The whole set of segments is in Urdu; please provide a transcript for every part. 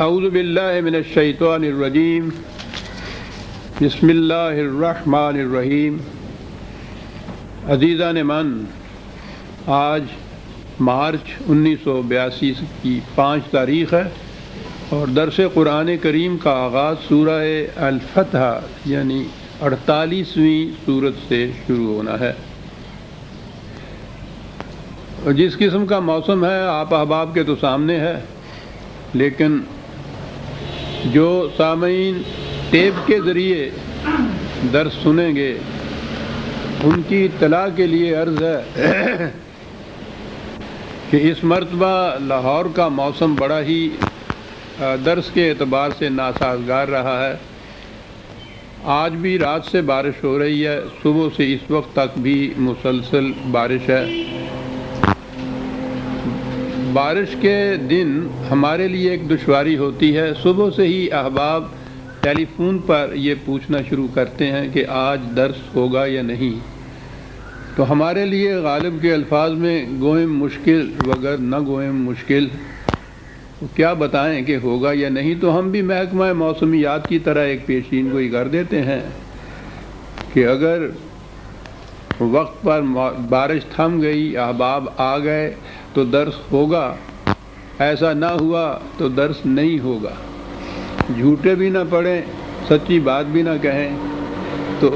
اعوذ باللہ من الشیطان الرجیم بسم اللہ الرحمن الرحیم۔ عزیزان من، آج مارچ 1982 کی 5 تاریخ ہے اور درس قرآن کریم کا آغاز سورہ الفتح یعنی 48ویں سورت سے شروع ہونا ہے۔ جس قسم کا موسم ہے آپ احباب کے تو سامنے ہے، لیکن جو سامعین ٹیپ کے ذریعے درس سنیں گے ان کی اطلاع کے لیے عرض ہے کہ اس مرتبہ لاہور کا موسم بڑا ہی درس کے اعتبار سے ناسازگار رہا ہے۔ آج بھی رات سے بارش ہو رہی ہے، صبح سے اس وقت تک بھی مسلسل بارش ہے۔ بارش کے دن ہمارے لیے ایک دشواری ہوتی ہے، صبح سے ہی احباب ٹیلی فون پر یہ پوچھنا شروع کرتے ہیں کہ آج درس ہوگا یا نہیں۔ تو ہمارے لیے غالب کے الفاظ میں گوئم مشکل وگر نہ گوئم مشکل، کیا بتائیں کہ ہوگا یا نہیں۔ تو ہم بھی محکمہ موسمیات کی طرح ایک پیشین گوئی کر دیتے ہیں کہ اگر وقت پر بارش تھم گئی، احباب آ گئے تو درس ہوگا، ایسا نہ ہوا تو درس نہیں ہوگا۔ جھوٹے بھی نہ پڑیں، سچی بات بھی نہ کہیں۔ تو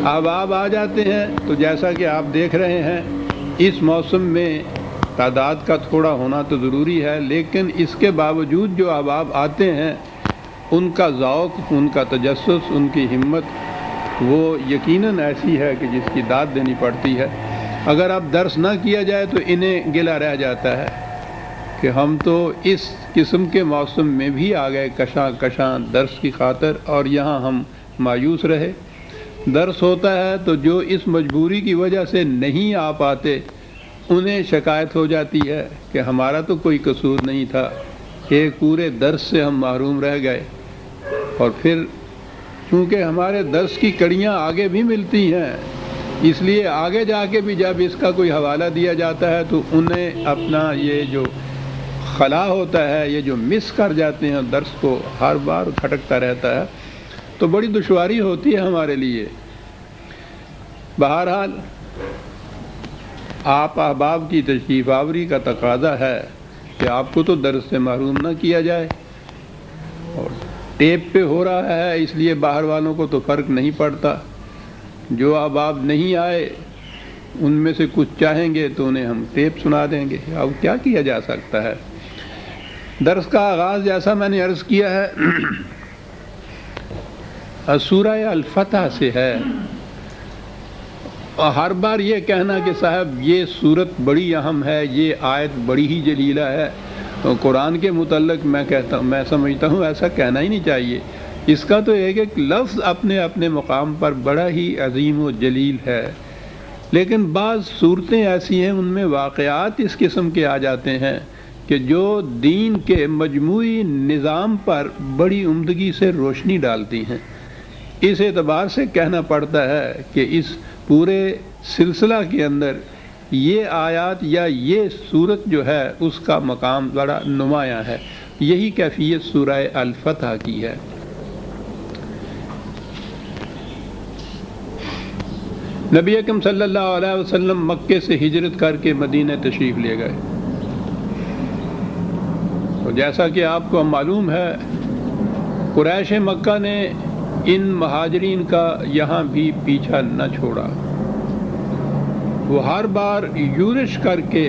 احباب آ جاتے ہیں، تو جیسا کہ آپ دیکھ رہے ہیں اس موسم میں تعداد کا تھوڑا ہونا تو ضروری ہے، لیکن اس کے باوجود جو احباب آتے ہیں ان کا ذوق، ان کا تجسس، ان کی ہمت وہ یقیناً ایسی ہے کہ جس کی داد دینی پڑتی ہے۔ اگر اب درس نہ کیا جائے تو انہیں گلہ رہ جاتا ہے کہ ہم تو اس قسم کے موسم میں بھی آ گئے کشاں کشاں درس کی خاطر، اور یہاں ہم مایوس رہے۔ درس ہوتا ہے تو جو اس مجبوری کی وجہ سے نہیں آ پاتے انہیں شکایت ہو جاتی ہے کہ ہمارا تو کوئی قصور نہیں تھا، ایک پورے درس سے ہم محروم رہ گئے۔ اور پھر چونکہ ہمارے درس کی کڑیاں آگے بھی ملتی ہیں، اس لیے آگے جا کے بھی جب اس کا کوئی حوالہ دیا جاتا ہے تو انہیں اپنا یہ جو خلا ہوتا ہے، یہ جو مس کر جاتے ہیں درس کو، ہر بار کھٹکتا رہتا ہے، تو بڑی دشواری ہوتی ہے ہمارے لیے۔ بہرحال آپ احباب کی تشریف آوری کا تقاضا ہے کہ آپ کو تو درس سے محروم نہ کیا جائے، اور ٹیپ پہ ہو رہا ہے اس لیے باہر والوں کو تو فرق نہیں پڑتا۔ جو احباب نہیں آئے ان میں سے کچھ چاہیں گے تو انہیں ہم ٹیپ سنا دیں گے، اب کیا کیا جا سکتا ہے۔ درس کا آغاز جیسا میں نے عرض کیا ہے سورہ الفتح سے ہے، اور ہر بار یہ کہنا کہ صاحب یہ سورت بڑی اہم ہے، یہ آیت بڑی ہی جلیلہ ہے، تو قرآن کے متعلق میں سمجھتا ہوں ایسا کہنا ہی نہیں چاہیے۔ اس کا تو ایک ایک لفظ اپنے اپنے مقام پر بڑا ہی عظیم و جلیل ہے، لیکن بعض صورتیں ایسی ہیں ان میں واقعات اس قسم کے آ جاتے ہیں کہ جو دین کے مجموعی نظام پر بڑی عمدگی سے روشنی ڈالتی ہیں۔ اس اعتبار سے کہنا پڑتا ہے کہ اس پورے سلسلہ کے اندر یہ آیات یا یہ صورت جو ہے اس کا مقام بڑا نمایاں ہے۔ یہی کیفیت سورہ الفتح کی ہے۔ نبی اکرم صلی اللہ علیہ وسلم مکے سے ہجرت کر کے مدینہ تشریف لے گئے، تو جیسا کہ آپ کو معلوم ہے قریش مکہ نے ان مہاجرین کا یہاں بھی پیچھا نہ چھوڑا۔ وہ ہر بار یورش کر کے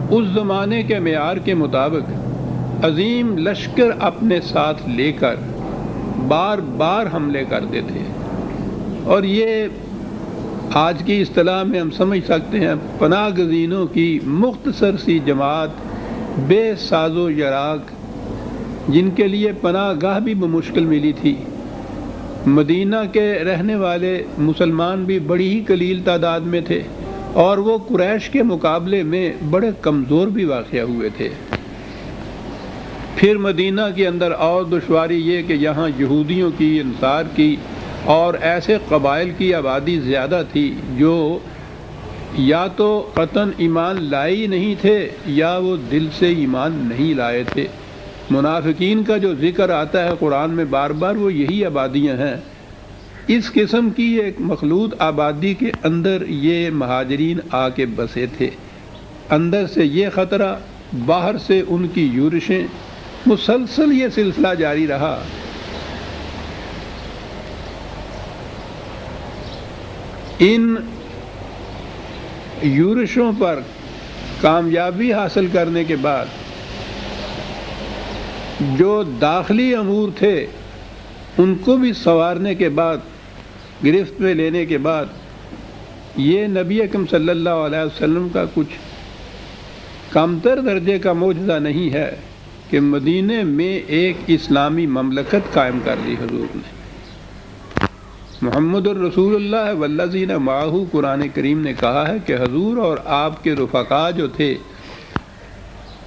اس زمانے کے معیار کے مطابق عظیم لشکر اپنے ساتھ لے کر بار بار حملے کرتے تھے، اور یہ آج کی اصطلاح میں ہم سمجھ سکتے ہیں پناہ گزینوں کی مختصر سی جماعت، بے ساز و شراک، جن کے لیے پناہ گاہ بھی بمشکل ملی تھی۔ مدینہ کے رہنے والے مسلمان بھی بڑی ہی قلیل تعداد میں تھے، اور وہ قریش کے مقابلے میں بڑے کمزور بھی واقع ہوئے تھے۔ پھر مدینہ کے اندر اور دشواری یہ کہ یہاں یہودیوں کی، انصار کی اور ایسے قبائل کی آبادی زیادہ تھی جو یا تو قطعاً ایمان لائے ہی نہیں تھے یا وہ دل سے ایمان نہیں لائے تھے۔ منافقین کا جو ذکر آتا ہے قرآن میں بار بار وہ یہی آبادیاں ہیں. اس قسم کی ایک مخلوط آبادی کے اندر یہ مہاجرین آ کے بسے تھے. اندر سے یہ خطرہ، باہر سے ان کی یورشیں، مسلسل یہ سلسلہ جاری رہا. ان یورشوں پر کامیابی حاصل کرنے کے بعد جو داخلی امور تھے ان کو بھی سنوارنے کے بعد، گرفت میں لینے کے بعد، یہ نبی اکرم صلی اللہ علیہ وسلم کا کچھ کمتر درجے کا معجزہ نہیں ہے کہ مدینے میں ایک اسلامی مملکت قائم کر لی حضور نے. محمد الرسول اللہ والذین معہ، قرآن کریم نے کہا ہے کہ حضور اور آپ کے رفقاء جو تھے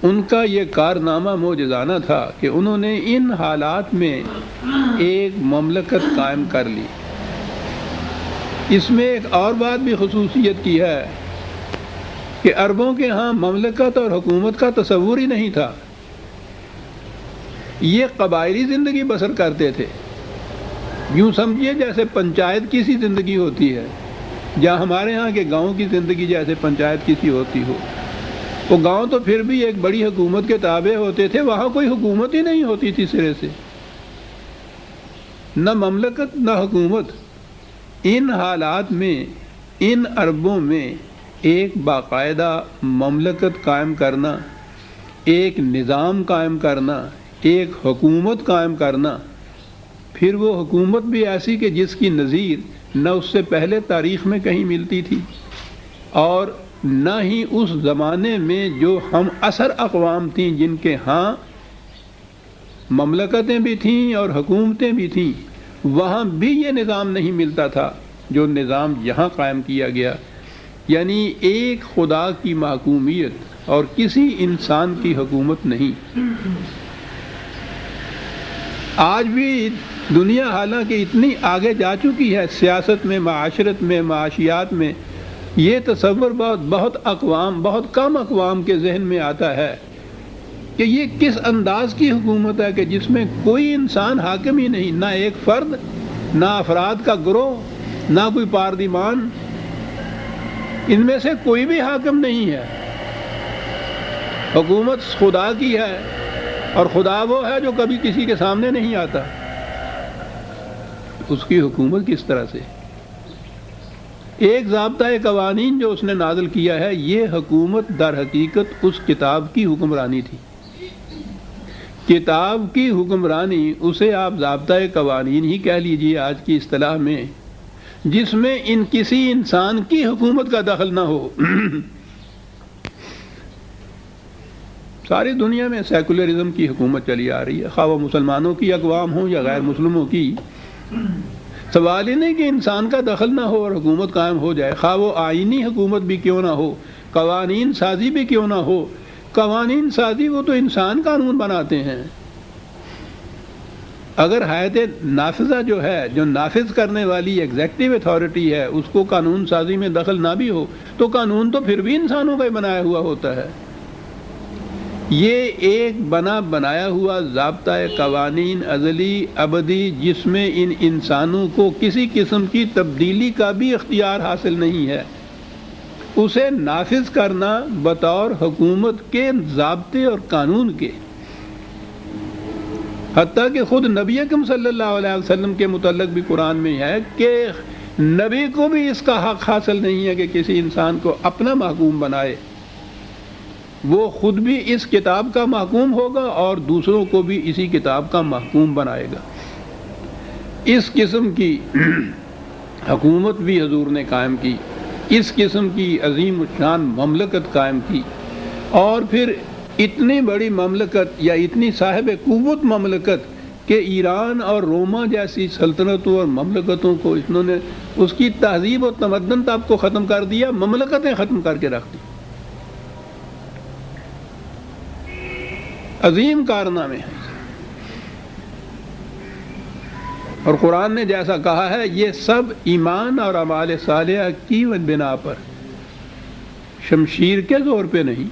ان کا یہ کارنامہ معجزانہ تھا کہ انہوں نے ان حالات میں ایک مملکت قائم کر لی. اس میں ایک اور بات بھی خصوصیت کی ہے کہ عربوں کے ہاں مملکت اور حکومت کا تصور ہی نہیں تھا. یہ قبائلی زندگی بسر کرتے تھے. یوں سمجھیے جیسے پنچایت کی سی زندگی ہوتی ہے، جہاں ہمارے ہاں کے گاؤں کی زندگی جیسے پنچایت کی سی ہوتی ہو. وہ گاؤں تو پھر بھی ایک بڑی حکومت کے تابع ہوتے تھے، وہاں کوئی حکومت ہی نہیں ہوتی تھی سرے سے، نہ مملکت نہ حکومت. ان حالات میں ان عربوں میں ایک باقاعدہ مملکت قائم کرنا، ایک نظام قائم کرنا، ایک حکومت قائم کرنا، پھر وہ حکومت بھی ایسی کہ جس کی نظیر نہ اس سے پہلے تاریخ میں کہیں ملتی تھی اور نہ ہی اس زمانے میں جو ہم عصر اقوام تھیں جن کے ہاں مملکتیں بھی تھیں اور حکومتیں بھی تھیں، وہاں بھی یہ نظام نہیں ملتا تھا جو نظام یہاں قائم کیا گیا. یعنی ایک خدا کی محکومیت اور کسی انسان کی حکومت نہیں. آج بھی دنیا حالانکہ اتنی آگے جا چکی ہے سیاست میں، معاشرت میں، معاشیات میں، یہ تصور بہت کم اقوام کے ذہن میں آتا ہے کہ یہ کس انداز کی حکومت ہے کہ جس میں کوئی انسان حاکم ہی نہیں، نہ ایک فرد، نہ افراد کا گروہ، نہ کوئی پارلیمان، ان میں سے کوئی بھی حاکم نہیں ہے. حکومت خدا کی ہے اور خدا وہ ہے جو کبھی کسی کے سامنے نہیں آتا. اس کی حکومت کس طرح سے؟ ایک ضابطۂ قوانین جو اس نے نازل کیا ہے، یہ حکومت در حقیقت اس کتاب کی حکمرانی تھی. کتاب کی حکمرانی، اسے آپ ضابطۂ قوانین ہی کہہ لیجئے آج کی اصطلاح میں، جس میں کسی انسان کی حکومت کا دخل نہ ہو. ساری دنیا میں سیکولرزم کی حکومت چلی آ رہی ہے، خواہ وہ مسلمانوں کی اقوام ہوں یا غیر مسلموں کی. سوال ہی نہیں کہ انسان کا دخل نہ ہو اور حکومت قائم ہو جائے، خواہ وہ آئینی حکومت بھی کیوں نہ ہو، قوانین سازی بھی کیوں نہ ہو. قوانین سازی وہ تو انسان قانون بناتے ہیں. اگر ہیئت نافذہ جو ہے، جو نافذ کرنے والی ایگزیکٹو اتھارٹی ہے، اس کو قانون سازی میں دخل نہ بھی ہو تو قانون تو پھر بھی انسانوں کا ہی بنایا ہوا ہوتا ہے. یہ ایک بنایا ہوا ضابطۂ قوانین ازلی ابدی، جس میں ان انسانوں کو کسی قسم کی تبدیلی کا بھی اختیار حاصل نہیں ہے، اسے نافذ کرنا بطور حکومت کے ضابطے اور قانون کے. حتیٰ کہ خود نبی اکرم صلی اللہ علیہ وسلم کے متعلق بھی قرآن میں ہے کہ نبی کو بھی اس کا حق حاصل نہیں ہے کہ کسی انسان کو اپنا محکوم بنائے. وہ خود بھی اس کتاب کا محکوم ہوگا اور دوسروں کو بھی اسی کتاب کا محکوم بنائے گا. اس قسم کی حکومت بھی حضور نے قائم کی، اس قسم کی عظیم الشان مملکت قائم کی، اور پھر اتنی بڑی مملکت یا اتنی صاحب قوت مملکت کہ ایران اور روما جیسی سلطنتوں اور مملکتوں کو انہوں نے اس کی تہذیب و تمدن تب کو ختم کر دیا، مملکتیں ختم کر کے رکھ دی. عظیم کارنامے ہیں. اور قرآن نے جیسا کہا ہے یہ سب ایمان اور اعمال صالحہ کی بنا پر، شمشیر کے زور پہ نہیں.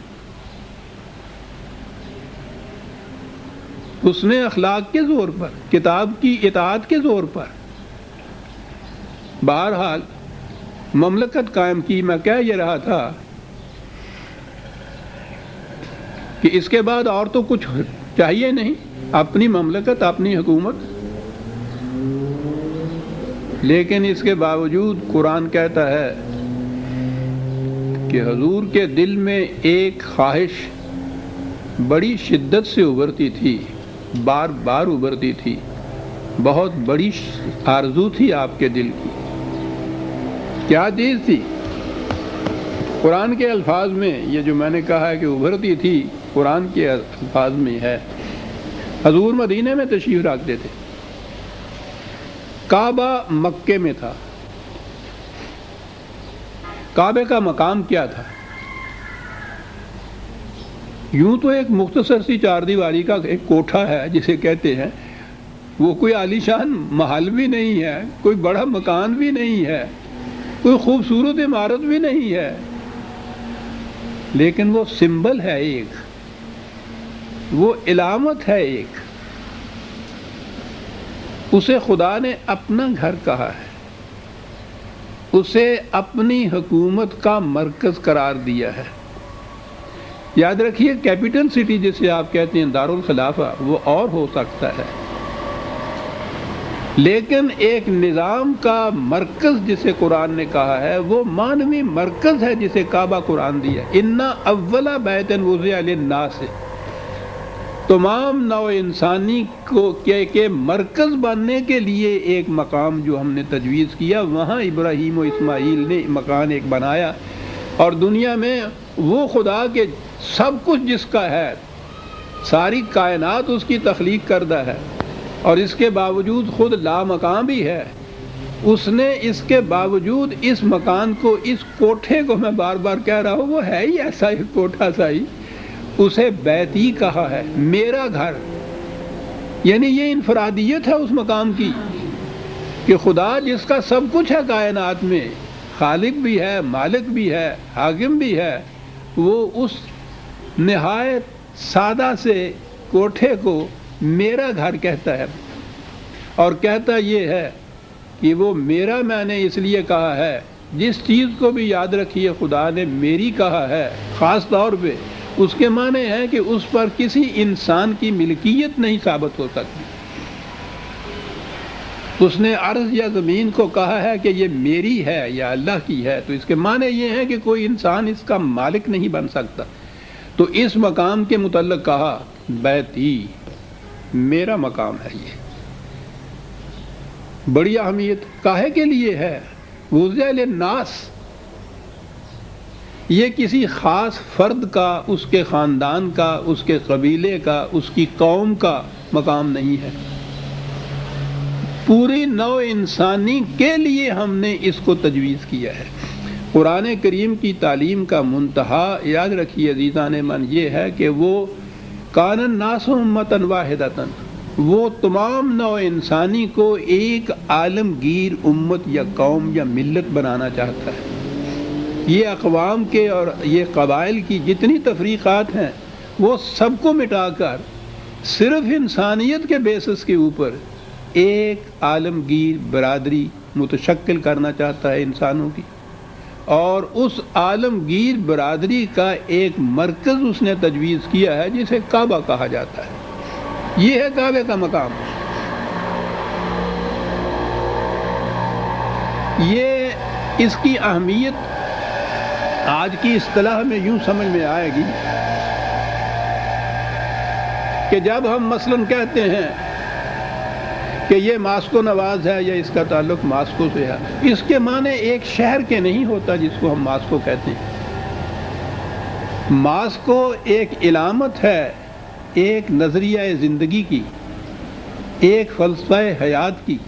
حسن اخلاق کے زور پر، کتاب کی اطاعت کے زور پر بہرحال مملکت قائم کی۔ میں کہہ یہ رہا تھا کہ اس کے بعد اور تو کچھ چاہیے نہیں، اپنی مملکت، اپنی حکومت، لیکن اس کے باوجود قرآن کہتا ہے کہ حضور کے دل میں ایک خواہش بڑی شدت سے ابھرتی تھی، بار بار ابھرتی تھی، بہت بڑی آرزو تھی آپ کے دل کی۔ کیا چیز تھی؟ قرآن کے الفاظ میں یہ جو میں نے کہا ہے کہ ابھرتی تھی، قرآن کے الفاظ میں ہے۔ حضور مدینے میں تشریف رکھتے تھے، کعبہ مکے میں تھا۔ کعبے کا مقام کیا تھا؟ یوں تو ایک مختصر سی چار دیواری کا ایک کوٹھا ہے جسے کہتے ہیں، وہ کوئی عالیشان محل بھی نہیں ہے، کوئی بڑا مکان بھی نہیں ہے، کوئی خوبصورت عمارت بھی نہیں ہے، لیکن وہ سمبل ہے، ایک وہ علامت ہے، ایک اسے خدا نے اپنا گھر کہا ہے، اسے اپنی حکومت کا مرکز قرار دیا ہے۔ یاد رکھیے کیپٹل سٹی جسے آپ کہتے ہیں، دارالخلافہ، وہ اور ہو سکتا ہے، لیکن ایک نظام کا مرکز جسے قرآن نے کہا ہے وہ مانوی مرکز ہے جسے کعبہ قرآن دیا۔ اِنَّ أَوَّلَ بَيْتٍ وُضِعَ لِلنَّاسِ، تمام نوع انسانی کو کے مرکز بننے کے لیے ایک مقام جو ہم نے تجویز کیا، وہاں ابراہیم و اسماعیل نے مکان ایک بنایا، اور دنیا میں وہ خدا کے سب کچھ جس کا ہے، ساری کائنات اس کی تخلیق کردہ ہے، اور اس کے باوجود خود لامکان بھی ہے، اس نے اس کے باوجود اس مکان کو، اس کوٹھے کو، میں بار بار کہہ رہا ہوں وہ ہے ہی ایسا ایک کوٹھا سا ہی، اسے بیتی کہا ہے، میرا گھر۔ یعنی یہ انفرادیت ہے اس مقام کی کہ خدا جس کا سب کچھ ہے کائنات میں، خالق بھی ہے، مالک بھی ہے، حاکم بھی ہے، وہ اس نہایت سادہ سے کوٹھے کو میرا گھر کہتا ہے، اور کہتا یہ ہے کہ وہ میرا میں نے اس لیے کہا ہے، جس چیز کو بھی یاد رکھیے خدا نے میری کہا ہے خاص طور پہ، اس کے معنی ہے کہ اس پر کسی انسان کی ملکیت نہیں ثابت ہو سکتی۔ اس نے ارض یا زمین کو کہا ہے کہ یہ میری ہے یا اللہ کی ہے، تو اس کے معنی یہ ہے کہ کوئی انسان اس کا مالک نہیں بن سکتا۔ تو اس مقام کے متعلق کہا بیتی، میرا مقام ہے۔ یہ بڑی اہمیت کاہے کے لیے ہے؟ وضع للناس، یہ کسی خاص فرد کا، اس کے خاندان کا، اس کے قبیلے کا، اس کی قوم کا مقام نہیں ہے، پوری نوع انسانی کے لیے ہم نے اس کو تجویز کیا ہے۔ قرآن کریم کی تعلیم کا منتہا، یاد رکھیے عزیزان من، یہ ہے کہ وہ کان الناس امۃ واحدۃ، وہ تمام نوع انسانی کو ایک عالمگیر امت یا قوم یا ملت بنانا چاہتا ہے۔ یہ اقوام کے اور یہ قبائل کی جتنی تفریقات ہیں وہ سب کو مٹا کر صرف انسانیت کے بیسس کے اوپر ایک عالمگیر برادری متشکل کرنا چاہتا ہے انسانوں کی، اور اس عالمگیر برادری کا ایک مرکز اس نے تجویز کیا ہے جسے کعبہ کہا جاتا ہے۔ یہ ہے کعبے کا مقام۔ یہ اس کی اہمیت آج کی اصطلاح میں یوں سمجھ میں آئے گی کہ جب ہم مثلاً کہتے ہیں کہ یہ ماسکو نواز ہے یا اس کا تعلق ماسکو سے ہے، اس کے معنی ایک شہر کے نہیں ہوتا جس کو ہم ماسکو کہتے ہیں۔ ماسکو ایک علامت ہے، ایک نظریہ زندگی کی، ایک فلسفہ حیات کی،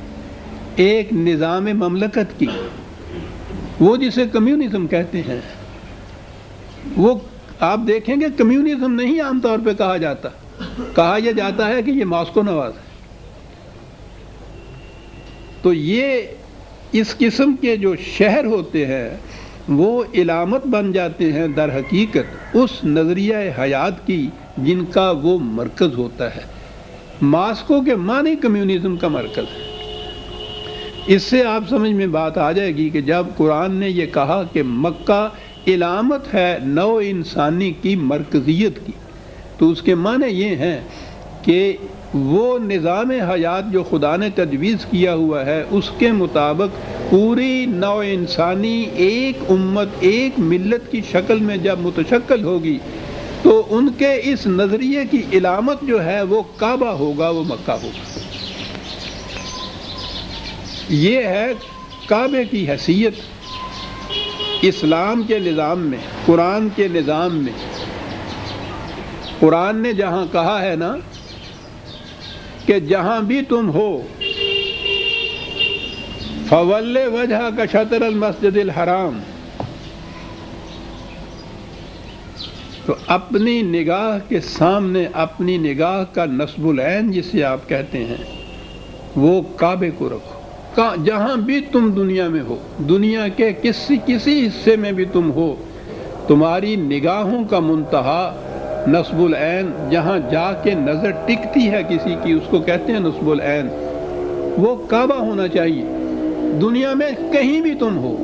ایک نظام مملکت کی، وہ جسے کمیونزم کہتے ہیں۔ وہ آپ دیکھیں گے کمیونزم نہیں عام طور پہ کہا جاتا، کہا یہ جاتا ہے کہ یہ ماسکو نواز ہے۔ تو یہ اس قسم کے جو شہر ہوتے ہیں وہ علامت بن جاتے ہیں در حقیقت اس نظریہ حیات کی جن کا وہ مرکز ہوتا ہے۔ ماسکو کے معنی کمیونزم کا مرکز ہے۔ اس سے آپ سمجھ میں بات آ جائے گی کہ جب قرآن نے یہ کہا کہ مکہ علامت ہے نوع انسانی کی مرکزیت کی، تو اس کے معنی یہ ہیں کہ وہ نظام حیات جو خدا نے تجویز کیا ہوا ہے اس کے مطابق پوری نوع انسانی ایک امت ایک ملت کی شکل میں جب متشکل ہوگی تو ان کے اس نظریے کی علامت جو ہے وہ کعبہ ہوگا، وہ مکہ ہوگا۔ یہ ہے کعبے کی حیثیت اسلام کے نظام میں، قرآن کے نظام میں۔ قرآن نے جہاں کہا ہے نا کہ جہاں بھی تم ہو فَوَلِّ وَجْهَكَ شَطْرَ الْمَسْجِدِ الْحَرَامِ، تو اپنی نگاہ کے سامنے اپنی نگاہ کا نصب العین جسے آپ کہتے ہیں وہ کعبے کو رکھو۔ جہاں بھی تم دنیا میں ہو، دنیا کے کسی حصے میں بھی تم ہو، تمہاری نگاہوں کا منتہا نصب العین، جہاں جا کے نظر ٹکتی ہے کسی کی اس کو کہتے ہیں نصب العین، وہ کعبہ ہونا چاہیے۔ دنیا میں کہیں بھی تم ہو۔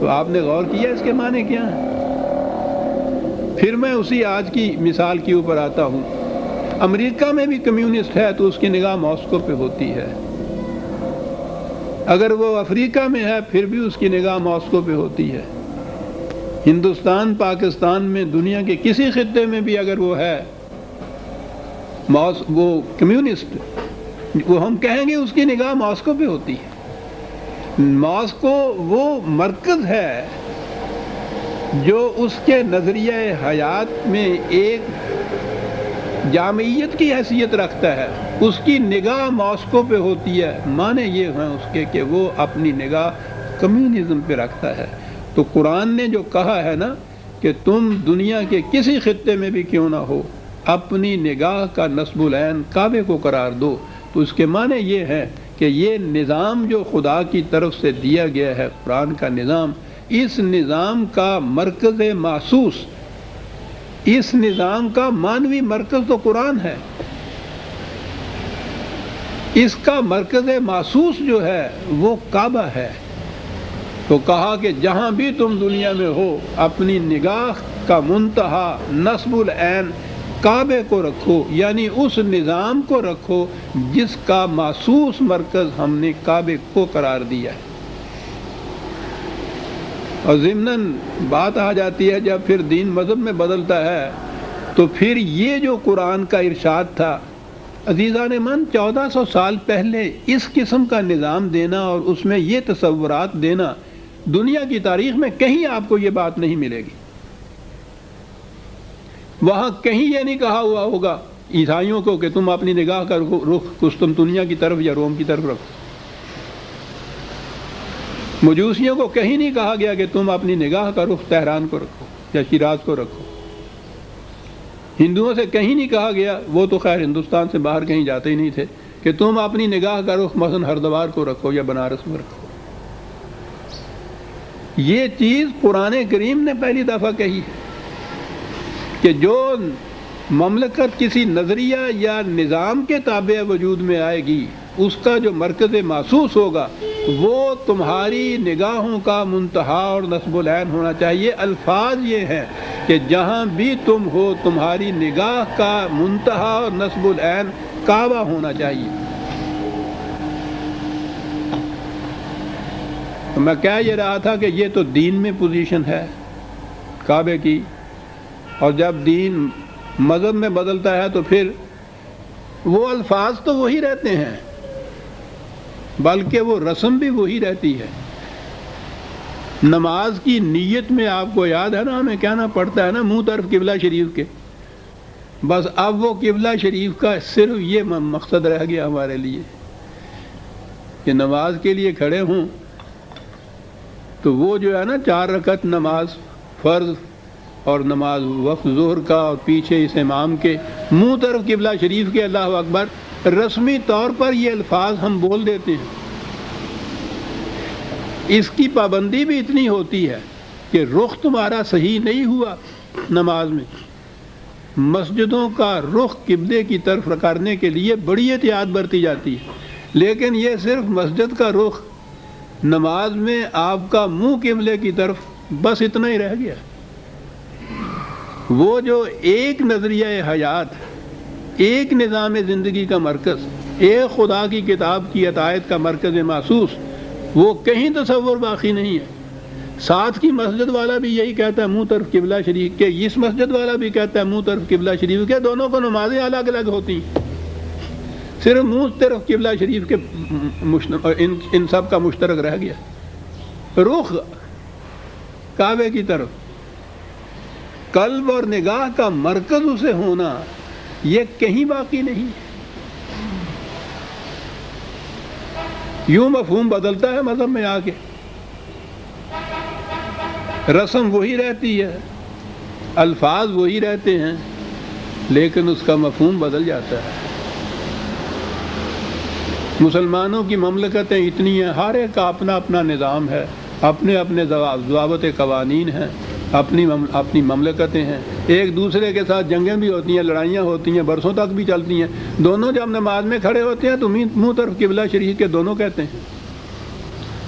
تو آپ نے غور کیا اس کے معنی کیا ہیں؟ پھر میں اسی آج کی مثال کے اوپر آتا ہوں۔ امریکہ میں بھی کمیونسٹ ہے تو اس کی نگاہ ماسکو پہ ہوتی ہے، اگر وہ افریقہ میں ہے پھر بھی اس کی نگاہ ماسکو پہ ہوتی ہے۔ ہندوستان، پاکستان میں، دنیا کے کسی خطے میں بھی اگر وہ ہے وہ کمیونسٹ، وہ ہم کہیں گے اس کی نگاہ ماسکو پہ ہوتی ہے۔ ماسکو وہ مرکز ہے جو اس کے نظریہ حیات میں ایک جامعیت کی حیثیت رکھتا ہے، اس کی نگاہ ماسکو پہ ہوتی ہے۔ معنی یہ ہیں اس کے کہ وہ اپنی نگاہ کمیونزم پہ رکھتا ہے۔ تو قرآن نے جو کہا ہے نا کہ تم دنیا کے کسی خطے میں بھی کیوں نہ ہو اپنی نگاہ کا نصب العین کعبے کو قرار دو، تو اس کے معنی یہ ہے کہ یہ نظام جو خدا کی طرف سے دیا گیا ہے، قرآن کا نظام، اس نظام کا مرکز محسوس، اس نظام کا معنوی مرکز تو قرآن ہے، اس کا مرکز محسوس جو ہے وہ کعبہ ہے۔ تو کہا کہ جہاں بھی تم دنیا میں ہو اپنی نگاہ کا منتہا نصب العین کعبے کو رکھو، یعنی اس نظام کو رکھو جس کا محسوس مرکز ہم نے کعبے کو قرار دیا ہے۔ اور ضمناً بات آ جاتی ہے جب پھر دین مذہب میں بدلتا ہے تو پھر یہ جو قرآن کا ارشاد تھا، عزیزان من 1400 سال پہلے اس قسم کا نظام دینا اور اس میں یہ تصورات دینا، دنیا کی تاریخ میں کہیں آپ کو یہ بات نہیں ملے گی۔ وہاں کہیں یہ نہیں کہا ہوا ہوگا عیسائیوں کو کہ تم اپنی نگاہ کا رخ قسطنطنیہ کی طرف یا روم کی طرف رکھو۔ مجوسیوں کو کہیں نہیں کہا گیا کہ تم اپنی نگاہ کا رخ تہران کو رکھو یا شیراز کو رکھو۔ ہندوؤں سے کہیں نہیں کہا گیا، وہ تو خیر ہندوستان سے باہر کہیں جاتے ہی نہیں تھے، کہ تم اپنی نگاہ کا رخ مثلا ہردوار کو رکھو یا بنارس میں رکھو۔ یہ چیز قرآن کریم نے پہلی دفعہ کہی ہے کہ جو مملکت کسی نظریہ یا نظام کے تابع وجود میں آئے گی، اس کا جو مرکز محسوس ہوگا وہ تمہاری نگاہوں کا منتہا اور نصب العین ہونا چاہیے۔ الفاظ یہ ہیں کہ جہاں بھی تم ہو تمہاری نگاہ کا منتہا اور نصب العین کعبہ ہونا چاہیے۔ تو میں کہہ یہ رہا تھا کہ یہ تو دین میں پوزیشن ہے کعبے کی، اور جب دین مذہب میں بدلتا ہے تو پھر وہ الفاظ تو وہی رہتے ہیں بلکہ وہ رسم بھی وہی رہتی ہے۔ نماز کی نیت میں آپ کو یاد ہے نا ہمیں کہنا پڑتا ہے نا منہ طرف قبلہ شریف کے، بس اب وہ قبلہ شریف کا صرف یہ مقصد رہ گیا ہمارے لیے کہ نماز کے لیے کھڑے ہوں تو وہ جو ہے نا 4 رکعت نماز فرض اور نماز وقت ظہر کا اور پیچھے اس امام کے منہ طرف قبلہ شریف کے اللہ اکبر، رسمی طور پر یہ الفاظ ہم بول دیتے ہیں۔ اس کی پابندی بھی اتنی ہوتی ہے کہ رخ تمہارا صحیح نہیں ہوا نماز میں مسجدوں کا رخ قبلے کی طرف کرنے کے لیے بڑی احتیاط برتی جاتی ہے، لیکن یہ صرف مسجد کا رخ، نماز میں آپ کا منہ قبلے کی طرف، بس اتنا ہی رہ گیا۔ وہ جو ایک نظریہ حیات، ایک نظام زندگی کا مرکز، ایک خدا کی کتاب کی عطایت کا مرکز محسوس، وہ کہیں تصور باقی نہیں ہے۔ ساتھ کی مسجد والا بھی یہی کہتا ہے منہ طرف قبلہ شریف کے، اس مسجد والا بھی کہتا ہے منہ طرف قبلہ شریف کے، دونوں کو نمازیں الگ الگ ہوتی ہیں، صرف منہ طرف قبلہ شریف کے ان سب کا مشترک رہ گیا۔ رخ کعبے کی طرف، قلب اور نگاہ کا مرکز اسے ہونا، یہ کہیں باقی نہیں ہے۔ یوں مفہوم بدلتا ہے مذہب میں آ کے، رسم وہی رہتی ہے، الفاظ وہی رہتے ہیں، لیکن اس کا مفہوم بدل جاتا ہے۔ مسلمانوں کی مملکتیں اتنی ہیں، ہر ایک کا اپنا اپنا نظام ہے، اپنے اپنے ضوابط قوانین ہیں، اپنی مملکتیں ہیں، ایک دوسرے کے ساتھ جنگیں بھی ہوتی ہیں، لڑائیاں ہوتی ہیں، برسوں تک بھی چلتی ہیں۔ دونوں جب نماز میں کھڑے ہوتے ہیں تو منہ طرف قبلہ شریف کے دونوں کہتے ہیں۔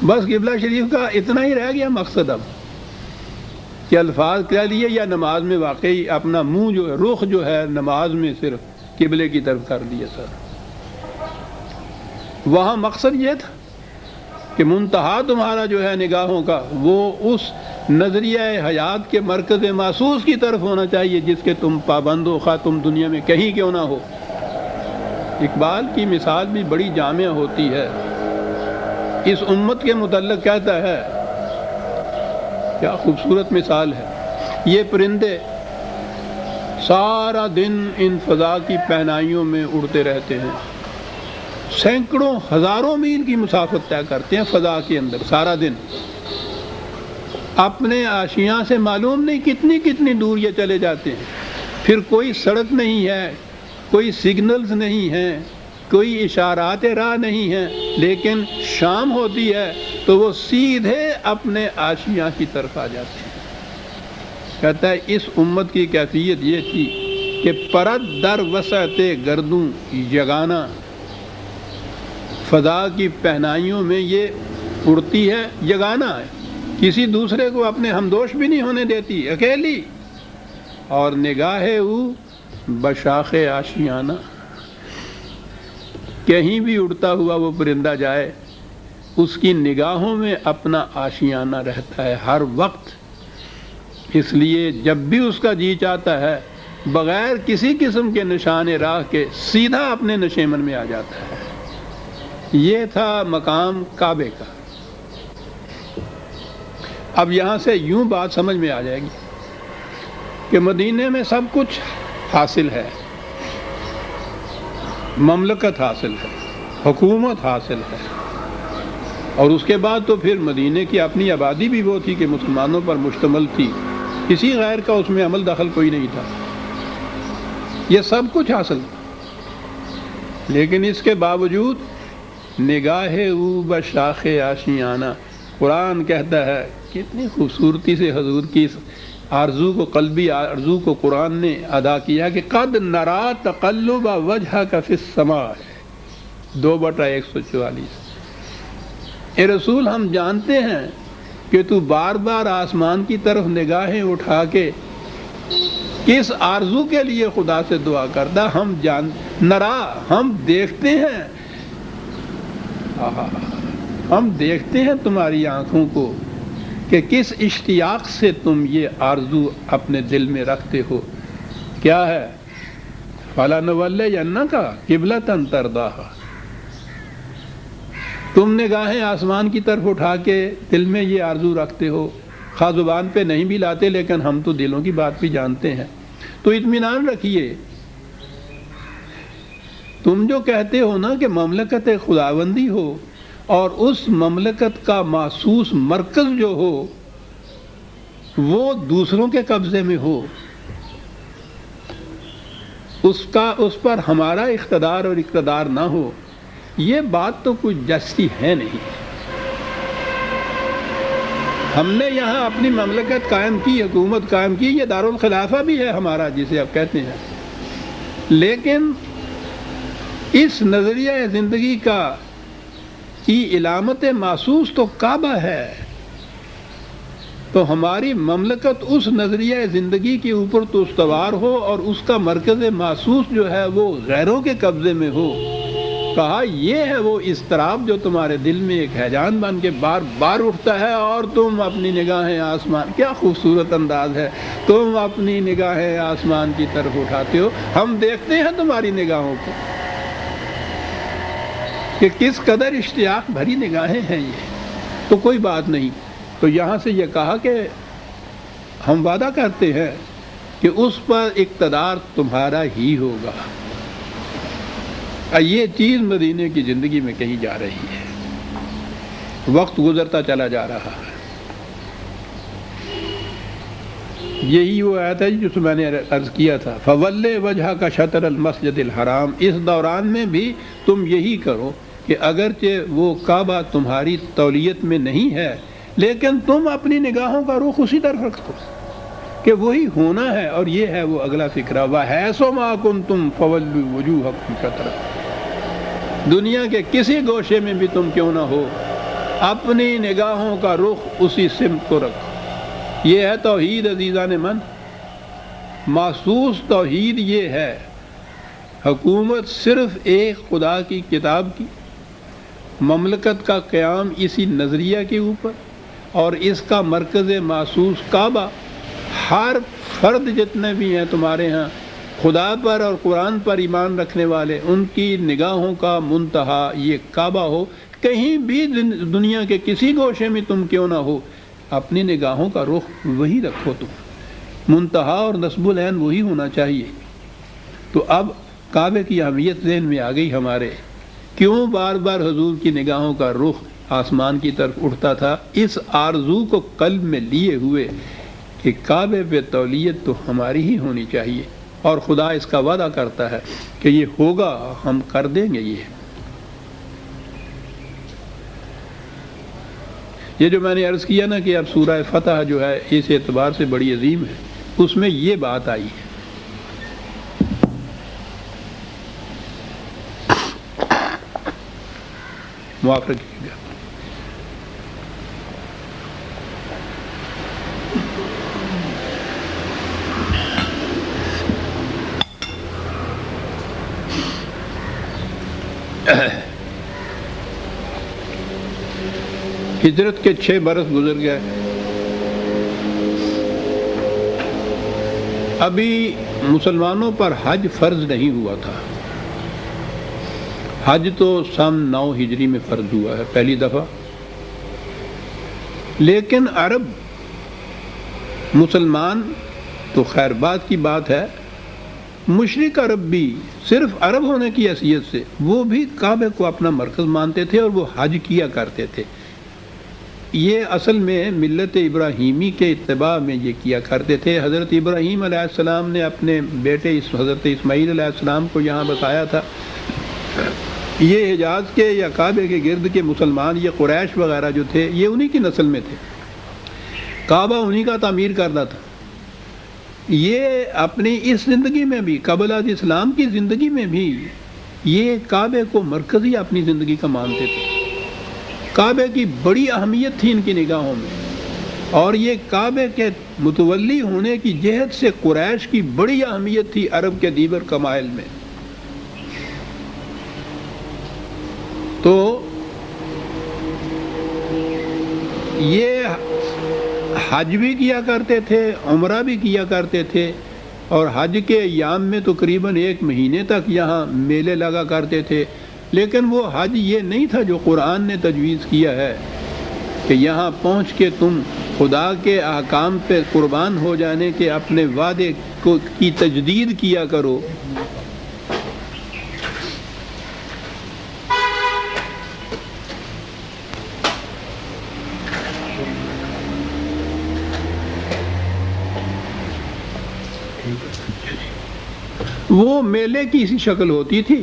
بس قبلہ شریف کا اتنا ہی رہ گیا مقصد اب، کہ الفاظ کہہ لیے یا نماز میں واقعی اپنا منہ جو ہے، رخ جو ہے نماز میں صرف قبلے کی طرف کر دیا سر۔ وہاں مقصد یہ تھا کہ منتہا تمہارا جو ہے نگاہوں کا، وہ اس نظریہ حیات کے مرکز محسوس کی طرف ہونا چاہیے جس کے تم پابند ہو، خواہ تم دنیا میں کہیں کیوں نہ ہو۔ اقبال کی مثال بھی بڑی جامع ہوتی ہے، اس امت کے متعلق کہتا ہے، کیا خوبصورت مثال ہے، یہ پرندے سارا دن ان فضا کی پہنائیوں میں اڑتے رہتے ہیں، سینکڑوں ہزاروں میل کی مسافت طے کرتے ہیں فضا کے اندر سارا دن، اپنے آشیاں سے معلوم نہیں کتنی کتنی دور یہ چلے جاتے ہیں، پھر کوئی سڑک نہیں ہے، کوئی سگنلز نہیں ہیں، کوئی اشارات راہ نہیں ہیں، لیکن شام ہوتی ہے تو وہ سیدھے اپنے آشیاں کی طرف آ جاتے ہیں۔ کہتا ہے اس امت کی کیفیت یہ تھی کہ پرد در وسعت گردوں یگانہ، فضا کی پہنائیوں میں یہ اڑتی ہے، یگانہ ہے، کسی دوسرے کو اپنے ہمدوش بھی نہیں ہونے دیتی، اکیلی، اور نگاہ او بشاخ آشیانہ، کہیں بھی اڑتا ہوا وہ پرندہ جائے، اس کی نگاہوں میں اپنا آشیانہ رہتا ہے ہر وقت، اس لیے جب بھی اس کا جی چاہتا ہے بغیر کسی قسم کے نشان راہ کے سیدھا اپنے نشیمن میں آ جاتا ہے۔ یہ تھا مقام کعبے کا۔ اب یہاں سے یوں بات سمجھ میں آ جائے گی کہ مدینے میں سب کچھ حاصل ہے، مملکت حاصل ہے، حکومت حاصل ہے، اور اس کے بعد تو پھر مدینے کی اپنی آبادی بھی وہ تھی کہ مسلمانوں پر مشتمل تھی، کسی غیر کا اس میں عمل دخل کوئی نہیں تھا، یہ سب کچھ حاصل تھا، لیکن اس کے باوجود نگاہ او بشاخ آشیانہ، قرآن کہتا ہے، کتنی خوبصورتی سے حضور کی اس آرزو کو، قلبی آرزو کو قرآن نے ادا کیا کہ قد نرا تقلب وجہک فی السماء، 2/144۔ اے رسول ہم جانتے ہیں کہ تو بار بار آسمان کی طرف نگاہیں اٹھا کے کس آرزو کے لیے خدا سے دعا کرتا، ہم دیکھتے ہیں، ہم دیکھتے ہیں تمہاری آنکھوں کو کہ کس اشتیاق سے تم یہ آرزو اپنے دل میں رکھتے ہو۔ کیا ہے؟ فَلَنُوَلِّيَنَّكَ قِبْلَةً تَرْضَاهَا، تم نگاہیں آسمان کی طرف اٹھا کے دل میں یہ آرزو رکھتے ہو، خواہ زبان پہ نہیں بھی لاتے لیکن ہم تو دلوں کی بات بھی جانتے ہیں، تو اطمینان رکھیے، تم جو کہتے ہو نا کہ مملکت خداوندی ہو اور اس مملکت کا محسوس مرکز جو ہو وہ دوسروں کے قبضے میں ہو، اس پر ہمارا اقتدار اور اقتدار نہ ہو، یہ بات تو کچھ جستی ہے نہیں۔ ہم نے یہاں اپنی مملکت قائم کی، حکومت قائم کی، یہ دارالخلافہ بھی ہے ہمارا جسے آپ کہتے ہیں، لیکن اس نظریہ زندگی کی علامت محسوس تو کعبہ ہے، تو ہماری مملکت اس نظریہ زندگی کے اوپر تو استوار ہو اور اس کا مرکز محسوس جو ہے وہ غیروں کے قبضے میں ہو۔ کہا یہ ہے وہ اضطراب جو تمہارے دل میں ایک ہیجان بن کے بار بار اٹھتا ہے، اور تم اپنی نگاہیں آسمان، کیا خوبصورت انداز ہے، تم اپنی نگاہیں آسمان کی طرف اٹھاتے ہو، ہم دیکھتے ہیں تمہاری نگاہوں کو کہ کس قدر اشتیاق بھری نگاہیں ہیں یہ، تو کوئی بات نہیں۔ تو یہاں سے یہ کہا کہ ہم وعدہ کرتے ہیں کہ اس پر اقتدار تمہارا ہی ہوگا۔ یہ چیز مدینے کی زندگی میں کہیں جا رہی ہے، وقت گزرتا چلا جا رہا ہے۔ یہی وہ آیت ہے جس میں نے عرض کیا تھا، فَوَلِّ وَجْهَكَ شَطْرَ الْمَسْجِدِ الْحَرَامِ، اس دوران میں بھی تم یہی کرو کہ اگرچہ وہ کعبہ تمہاری تولیت میں نہیں ہے، لیکن تم اپنی نگاہوں کا رخ اسی طرف رکھو کہ وہی ہونا ہے، اور یہ ہے وہ اگلا فکرہ، وَحَيْثُ مَا كُنتُمْ فَوَلُّوا وُجُوهَكُمْ شَطْرَهُ، دنیا کے کسی گوشے میں بھی تم کیوں نہ ہو، اپنی نگاہوں کا رخ اسی سمت کو رکھو۔ یہ ہے توحید عزیزان من، محسوس توحید یہ ہے، حکومت صرف ایک خدا کی کتاب کی، مملکت کا قیام اسی نظریہ کے اوپر، اور اس کا مرکز محسوس کعبہ، ہر فرد جتنے بھی ہیں تمہارے ہاں خدا پر اور قرآن پر ایمان رکھنے والے، ان کی نگاہوں کا منتہا یہ کعبہ ہو، کہیں بھی دنیا کے کسی گوشے میں تم کیوں نہ ہو، اپنی نگاہوں کا رخ وہی رکھو، تم منتہا اور نصب العین وہی ہونا چاہیے۔ تو اب کعبے کی اہمیت ذہن میں آ گئی ہمارے، کیوں بار بار حضور کی نگاہوں کا رخ آسمان کی طرف اٹھتا تھا، اس آرزو کو قلب میں لیے ہوئے کہ کعبے پہ تولیت تو ہماری ہی ہونی چاہیے، اور خدا اس کا وعدہ کرتا ہے کہ یہ ہوگا، ہم کر دیں گے۔ یہ جو میں نے عرض کیا نا کہ اب سورہ فتح جو ہے اس اعتبار سے بڑی عظیم ہے، اس میں یہ بات آئی ہے۔ معاف رکھیے گا۔ ہجرت کے 6 برس گزر گئے، ابھی مسلمانوں پر حج فرض نہیں ہوا تھا۔ حج تو سن 9 ہجری میں فرض ہوا ہے پہلی دفعہ، لیکن عرب مسلمان تو خیر بات کی بات ہے، مشرک عرب بھی صرف عرب ہونے کی حیثیت سے وہ بھی کعبے کو اپنا مرکز مانتے تھے اور وہ حج کیا کرتے تھے۔ یہ اصل میں ملت ابراہیمی کے اتباع میں یہ کیا کرتے تھے۔ حضرت ابراہیم علیہ السلام نے اپنے بیٹے حضرت اسماعیل علیہ السلام کو یہاں بسایا تھا۔ یہ حجاز کے یا کعبے کے گرد کے مسلمان، یہ قریش وغیرہ جو تھے، یہ انہی کی نسل میں تھے، کعبہ انہی کا تعمیر کرتا تھا۔ یہ اپنی اس زندگی میں بھی، قبل از اسلام کی زندگی میں بھی، یہ کعبے کو مرکزی اپنی زندگی کا مانتے تھے۔ کعبے کی بڑی اہمیت تھی ان کی نگاہوں میں، اور یہ کعبے کے متولی ہونے کی جہت سے قریش کی بڑی اہمیت تھی عرب کے دیگر قبائل میں۔ تو یہ حج بھی کیا کرتے تھے، عمرہ بھی کیا کرتے تھے، اور حج کے ایام میں تقریباً 1 مہینے تک یہاں میلے لگا کرتے تھے۔ لیکن وہ حج یہ نہیں تھا جو قرآن نے تجویز کیا ہے کہ یہاں پہنچ کے تم خدا کے احکام پہ قربان ہو جانے کے اپنے وعدے کی تجدید کیا کرو۔ وہ میلے کی اسی شکل ہوتی تھی،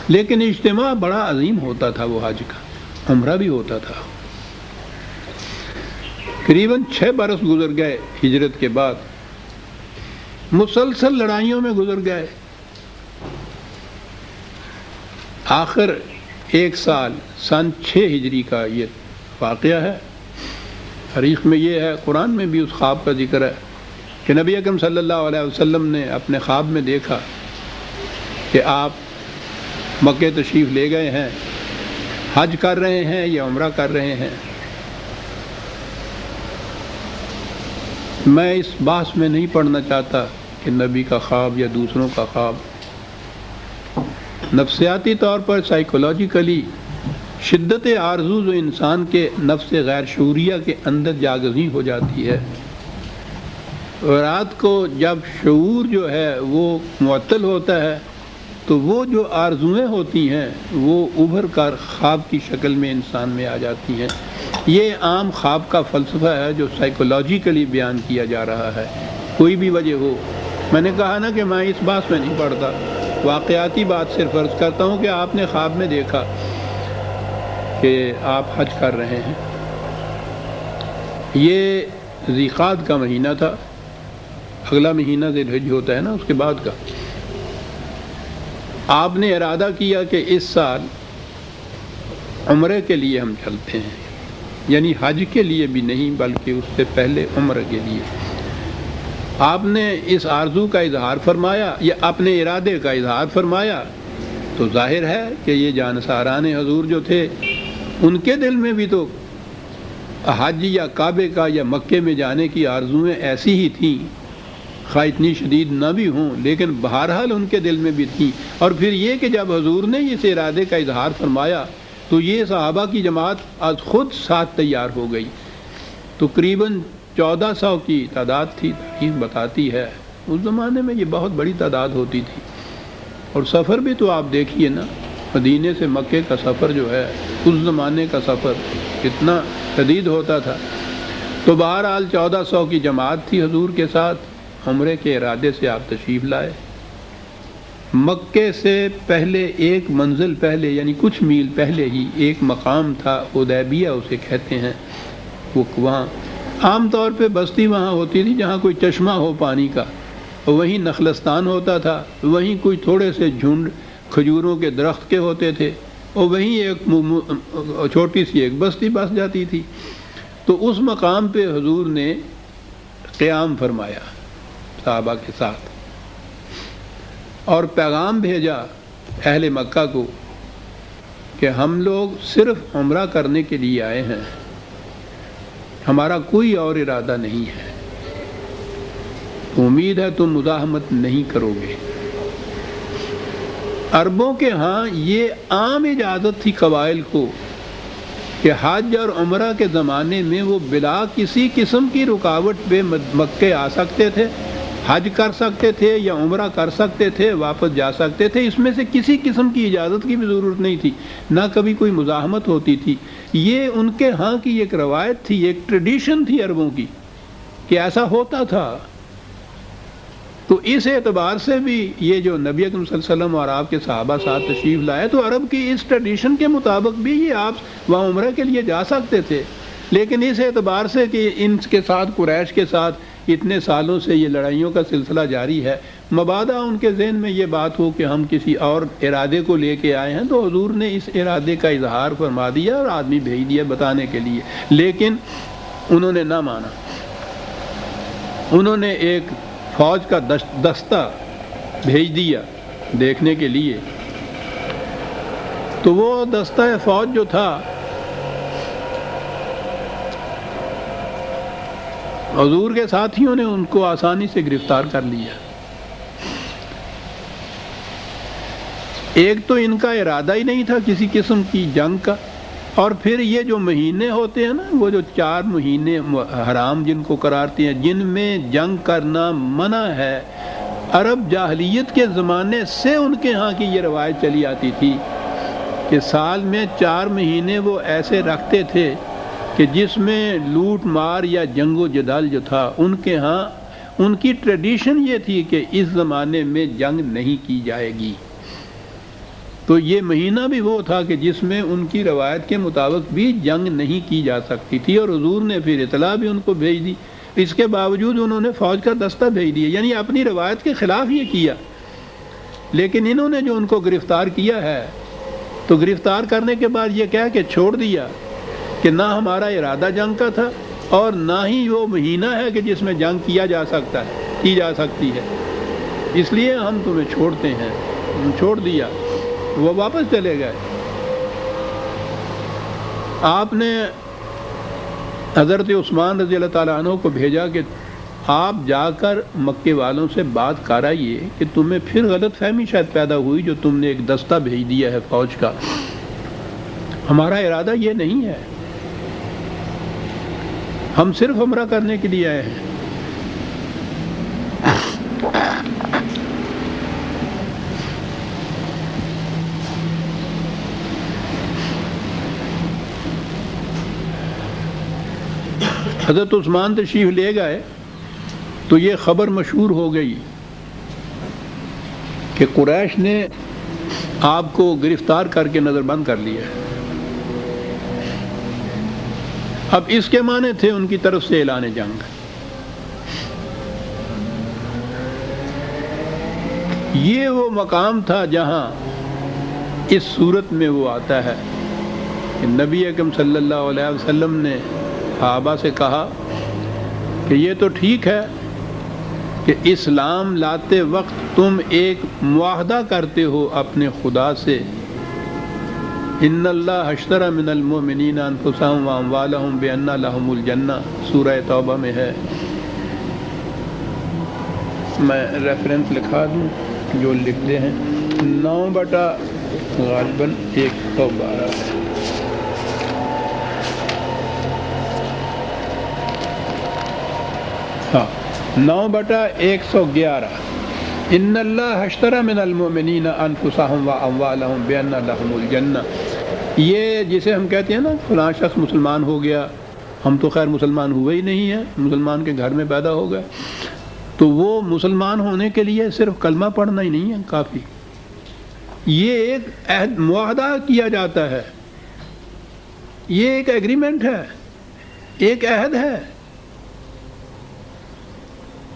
لیکن اجتماع بڑا عظیم ہوتا تھا، وہ حج کا عمرہ بھی ہوتا تھا۔ قریباً 6 برس گزر گئے ہجرت کے بعد، مسلسل لڑائیوں میں گزر گئے. آخر 1 سال سن 6 ہجری کا یہ واقعہ ہے. تاریخ میں یہ ہے، قرآن میں بھی اس خواب کا ذکر ہے کہ نبی اکرم صلی اللہ علیہ وسلم نے اپنے خواب میں دیکھا کہ آپ مکہ تشریف لے گئے ہیں، حج کر رہے ہیں یا عمرہ کر رہے ہیں. میں اس بحث میں نہیں پڑھنا چاہتا کہ نبی کا خواب یا دوسروں کا خواب. نفسیاتی طور پر سائیکولوجیکلی شدت آرزو جو انسان کے نفس غیر شعوریہ کے اندر جاگزیں ہو جاتی ہے، اور رات کو جب شعور جو ہے وہ معطل ہوتا ہے تو وہ جو آرزویں ہوتی ہیں وہ ابھر کر خواب کی شکل میں انسان میں آ جاتی ہیں. یہ عام خواب کا فلسفہ ہے جو سائیکولوجیکلی بیان کیا جا رہا ہے. کوئی بھی وجہ ہو، میں نے کہا نا کہ میں اس بات میں نہیں پڑھتا، واقعاتی بات صرف عرض کرتا ہوں کہ آپ نے خواب میں دیکھا کہ آپ حج کر رہے ہیں. یہ ذی قعدہ کا مہینہ تھا، اگلا مہینہ ذی الحجہ ہوتا ہے نا اس کے بعد کا. آپ نے ارادہ کیا کہ اس سال عمرے کے لیے ہم چلتے ہیں، یعنی حج کے لیے بھی نہیں بلکہ اس سے پہلے عمرے کے لیے. آپ نے اس آرزو کا اظہار فرمایا یا اپنے ارادے کا اظہار فرمایا تو ظاہر ہے کہ یہ جانساران حضور جو تھے ان کے دل میں بھی تو حج یا کعبے کا یا مکے میں جانے کی آرزویں ایسی ہی تھیں، خواہ اتنی شدید نہ بھی ہوں لیکن بہرحال ان کے دل میں بھی تھیں. اور پھر یہ کہ جب حضور نے اس ارادے کا اظہار فرمایا تو یہ صحابہ کی جماعت از خود ساتھ تیار ہو گئی. تقریباً 1400 کی تعداد تھی. تاریخ بتاتی ہے اس زمانے میں یہ بہت بڑی تعداد ہوتی تھی. اور سفر بھی تو آپ دیکھیے نا، مدینے سے مکے کا سفر جو ہے اس زمانے کا سفر کتنا شدید ہوتا تھا. تو بہرحال 1400 کی جماعت تھی حضور کے ساتھ. عمرے کے ارادے سے آپ تشریف لائے. مکے سے پہلے ایک منزل پہلے یعنی کچھ میل پہلے ہی ایک مقام تھا، حدیبیہ اسے کہتے ہیں. وہ وہاں عام طور پہ بستی وہاں ہوتی تھی جہاں کوئی چشمہ ہو پانی کا، وہیں نخلستان ہوتا تھا، وہیں کوئی تھوڑے سے جھنڈ کھجوروں کے درخت کے ہوتے تھے، اور وہیں ایک چھوٹی سی ایک بستی بس جاتی تھی. تو اس مقام پہ حضور نے قیام فرمایا صحابہ کے ساتھ اور پیغام بھیجا اہل مکہ کو کہ ہم لوگ صرف عمرہ کرنے کے لیے آئے ہیں، ہمارا کوئی اور ارادہ نہیں ہے. امید ہے تم مزاحمت نہیں کرو گے. عربوں کے ہاں یہ عام اجازت تھی قبائل کو کہ حج اور عمرہ کے زمانے میں وہ بلا کسی قسم کی رکاوٹ پہ مکے آ سکتے تھے، حج کر سکتے تھے یا عمرہ کر سکتے تھے، واپس جا سکتے تھے. اس میں سے کسی قسم کی اجازت کی بھی ضرورت نہیں تھی، نہ کبھی کوئی مزاحمت ہوتی تھی. یہ ان کے ہاں کی ایک روایت تھی، ایک ٹریڈیشن تھی عربوں کی کہ ایسا ہوتا تھا. تو اس اعتبار سے بھی یہ جو نبی اکرم صلی اللہ علیہ وسلم اور آپ کے صحابہ ساتھ تشریف لائے تو عرب کی اس ٹریڈیشن کے مطابق بھی یہ آپ وہاں عمرہ کے لیے جا سکتے تھے. لیکن اس اعتبار سے کہ ان کے ساتھ قریش کے ساتھ اتنے سالوں سے یہ لڑائیوں کا سلسلہ جاری ہے، مبادا ان کے ذہن میں یہ بات ہو کہ ہم کسی اور ارادے کو لے کے آئے ہیں، تو حضور نے اس ارادے کا اظہار فرما دیا اور آدمی بھیج دیا بتانے کے لیے. لیکن انہوں نے نہ مانا. انہوں نے ایک فوج کا دستہ بھیج دیا دیکھنے کے لیے. تو وہ دستہ فوج جو تھا حضور کے ساتھیوں نے ان کو آسانی سے گرفتار کر لیا. ایک تو ان کا ارادہ ہی نہیں تھا کسی قسم کی جنگ کا، اور پھر یہ جو مہینے ہوتے ہیں نا، وہ جو 4 مہینے حرام جن کو قرارتے ہیں، جن میں جنگ کرنا منع ہے. عرب جاہلیت کے زمانے سے ان کے ہاں کی یہ روایت چلی آتی تھی کہ سال میں 4 مہینے وہ ایسے رکھتے تھے کہ جس میں لوٹ مار یا جنگ و جدال جو تھا ان کے ہاں ان کی ٹریڈیشن یہ تھی کہ اس زمانے میں جنگ نہیں کی جائے گی. تو یہ مہینہ بھی وہ تھا کہ جس میں ان کی روایت کے مطابق بھی جنگ نہیں کی جا سکتی تھی، اور حضور نے پھر اطلاع بھی ان کو بھیج دی۔ اس کے باوجود انہوں نے فوج کا دستہ بھیج دیا، یعنی اپنی روایت کے خلاف یہ کیا۔ لیکن انہوں نے جو ان کو گرفتار کیا ہے، تو گرفتار کرنے کے بعد یہ کہہ کے چھوڑ دیا کہ نہ ہمارا ارادہ جنگ کا تھا، اور نہ ہی وہ مہینہ ہے کہ جس میں جنگ کی جا سکتی ہے، اس لیے ہم تمہیں چھوڑتے ہیں۔ چھوڑ دیا، وہ واپس چلے گئے۔ آپ نے حضرت عثمان رضی اللہ تعالیٰ عنہ کو بھیجا کہ آپ جا کر مکے والوں سے بات کر آئیے کہ تمہیں پھر غلط فہمی شاید پیدا ہوئی جو تم نے ایک دستہ بھیج دیا ہے فوج کا، ہمارا ارادہ یہ نہیں ہے، ہم صرف عمرہ کرنے کے لیے آئے ہیں۔ حضرت عثمان تشریف لے گئے تو یہ خبر مشہور ہو گئی کہ قریش نے آپ کو گرفتار کر کے نظر بند کر لیا ہے۔ اب اس کے معنی تھے ان کی طرف سے اعلان جنگ۔ یہ وہ مقام تھا جہاں اس صورت میں وہ آتا ہے کہ نبی اکرم صلی اللہ علیہ وسلم نے صحابہ سے کہا کہ یہ تو ٹھیک ہے کہ اسلام لاتے وقت تم ایک معاہدہ کرتے ہو اپنے خدا سے، ان اللہ اشتری من المؤمنین انفسهم واموالهم بان لهم الجنہ، سورہ توبہ میں ہے۔ میں ریفرنس لکھا دوں جو لکھتے ہیں، 9 غالباً 112 ہے۔ ہاں، 9/111، ان اللہ اشتری من المؤمنین انفسهم واموالهم بان لهم الجنہ۔ یہ جسے ہم کہتے ہیں نا فلاں شخص مسلمان ہو گیا، ہم تو خیر مسلمان ہوئے ہی نہیں ہیں، مسلمان کے گھر میں پیدا ہو گئے، تو وہ مسلمان ہونے کے لیے صرف کلمہ پڑھنا ہی نہیں ہے کافی، یہ ایک عہد معاہدہ کیا جاتا ہے، یہ ایک ایگریمنٹ ہے، ایک عہد ہے،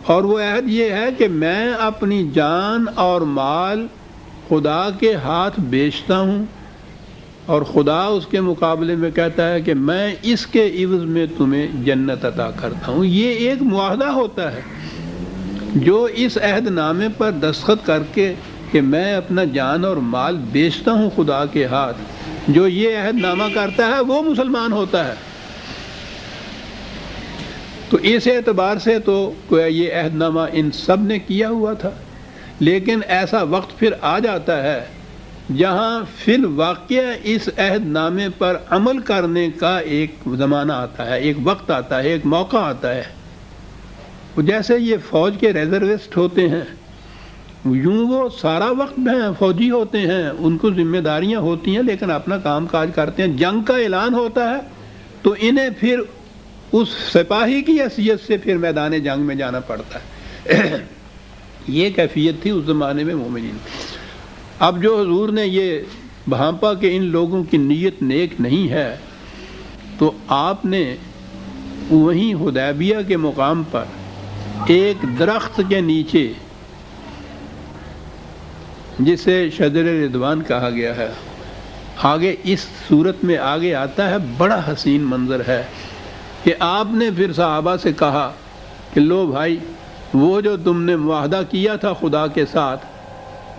اور وہ عہد یہ ہے کہ میں اپنی جان اور مال خدا کے ہاتھ بیچتا ہوں، اور خدا اس کے مقابلے میں کہتا ہے کہ میں اس کے عوض میں تمہیں جنت عطا کرتا ہوں۔ یہ ایک معاہدہ ہوتا ہے جو اس عہد نامے پر دستخط کر کے کہ میں اپنا جان اور مال بیچتا ہوں خدا کے ہاتھ، جو یہ عہد نامہ کرتا ہے وہ مسلمان ہوتا ہے۔ تو اس اعتبار سے تو گویا یہ عہد نامہ ان سب نے کیا ہوا تھا، لیکن ایسا وقت پھر آ جاتا ہے جہاں فی الواقع اس عہد نامے پر عمل کرنے کا ایک زمانہ آتا ہے، ایک وقت آتا ہے، ایک موقع آتا ہے۔ جیسے یہ فوج کے ریزروسٹ ہوتے ہیں، یوں وہ سارا وقت میں فوجی ہوتے ہیں، ان کو ذمہ داریاں ہوتی ہیں، لیکن اپنا کام کاج کرتے ہیں۔ جنگ کا اعلان ہوتا ہے تو انہیں پھر اس سپاہی کی حیثیت سے پھر میدان جنگ میں جانا پڑتا ہے۔ یہ کیفیت تھی اس زمانے میں مومنین۔ اب جو حضور نے یہ بھانپا کہ ان لوگوں کی نیت نیک نہیں ہے، تو آپ نے وہیں حدیبیہ کے مقام پر ایک درخت کے نیچے، جسے شجر رضوان کہا گیا ہے، آگے اس صورت میں آگے آتا ہے، بڑا حسین منظر ہے کہ آپ نے پھر صحابہ سے کہا کہ لو بھائی، وہ جو تم نے معاہدہ کیا تھا خدا کے ساتھ،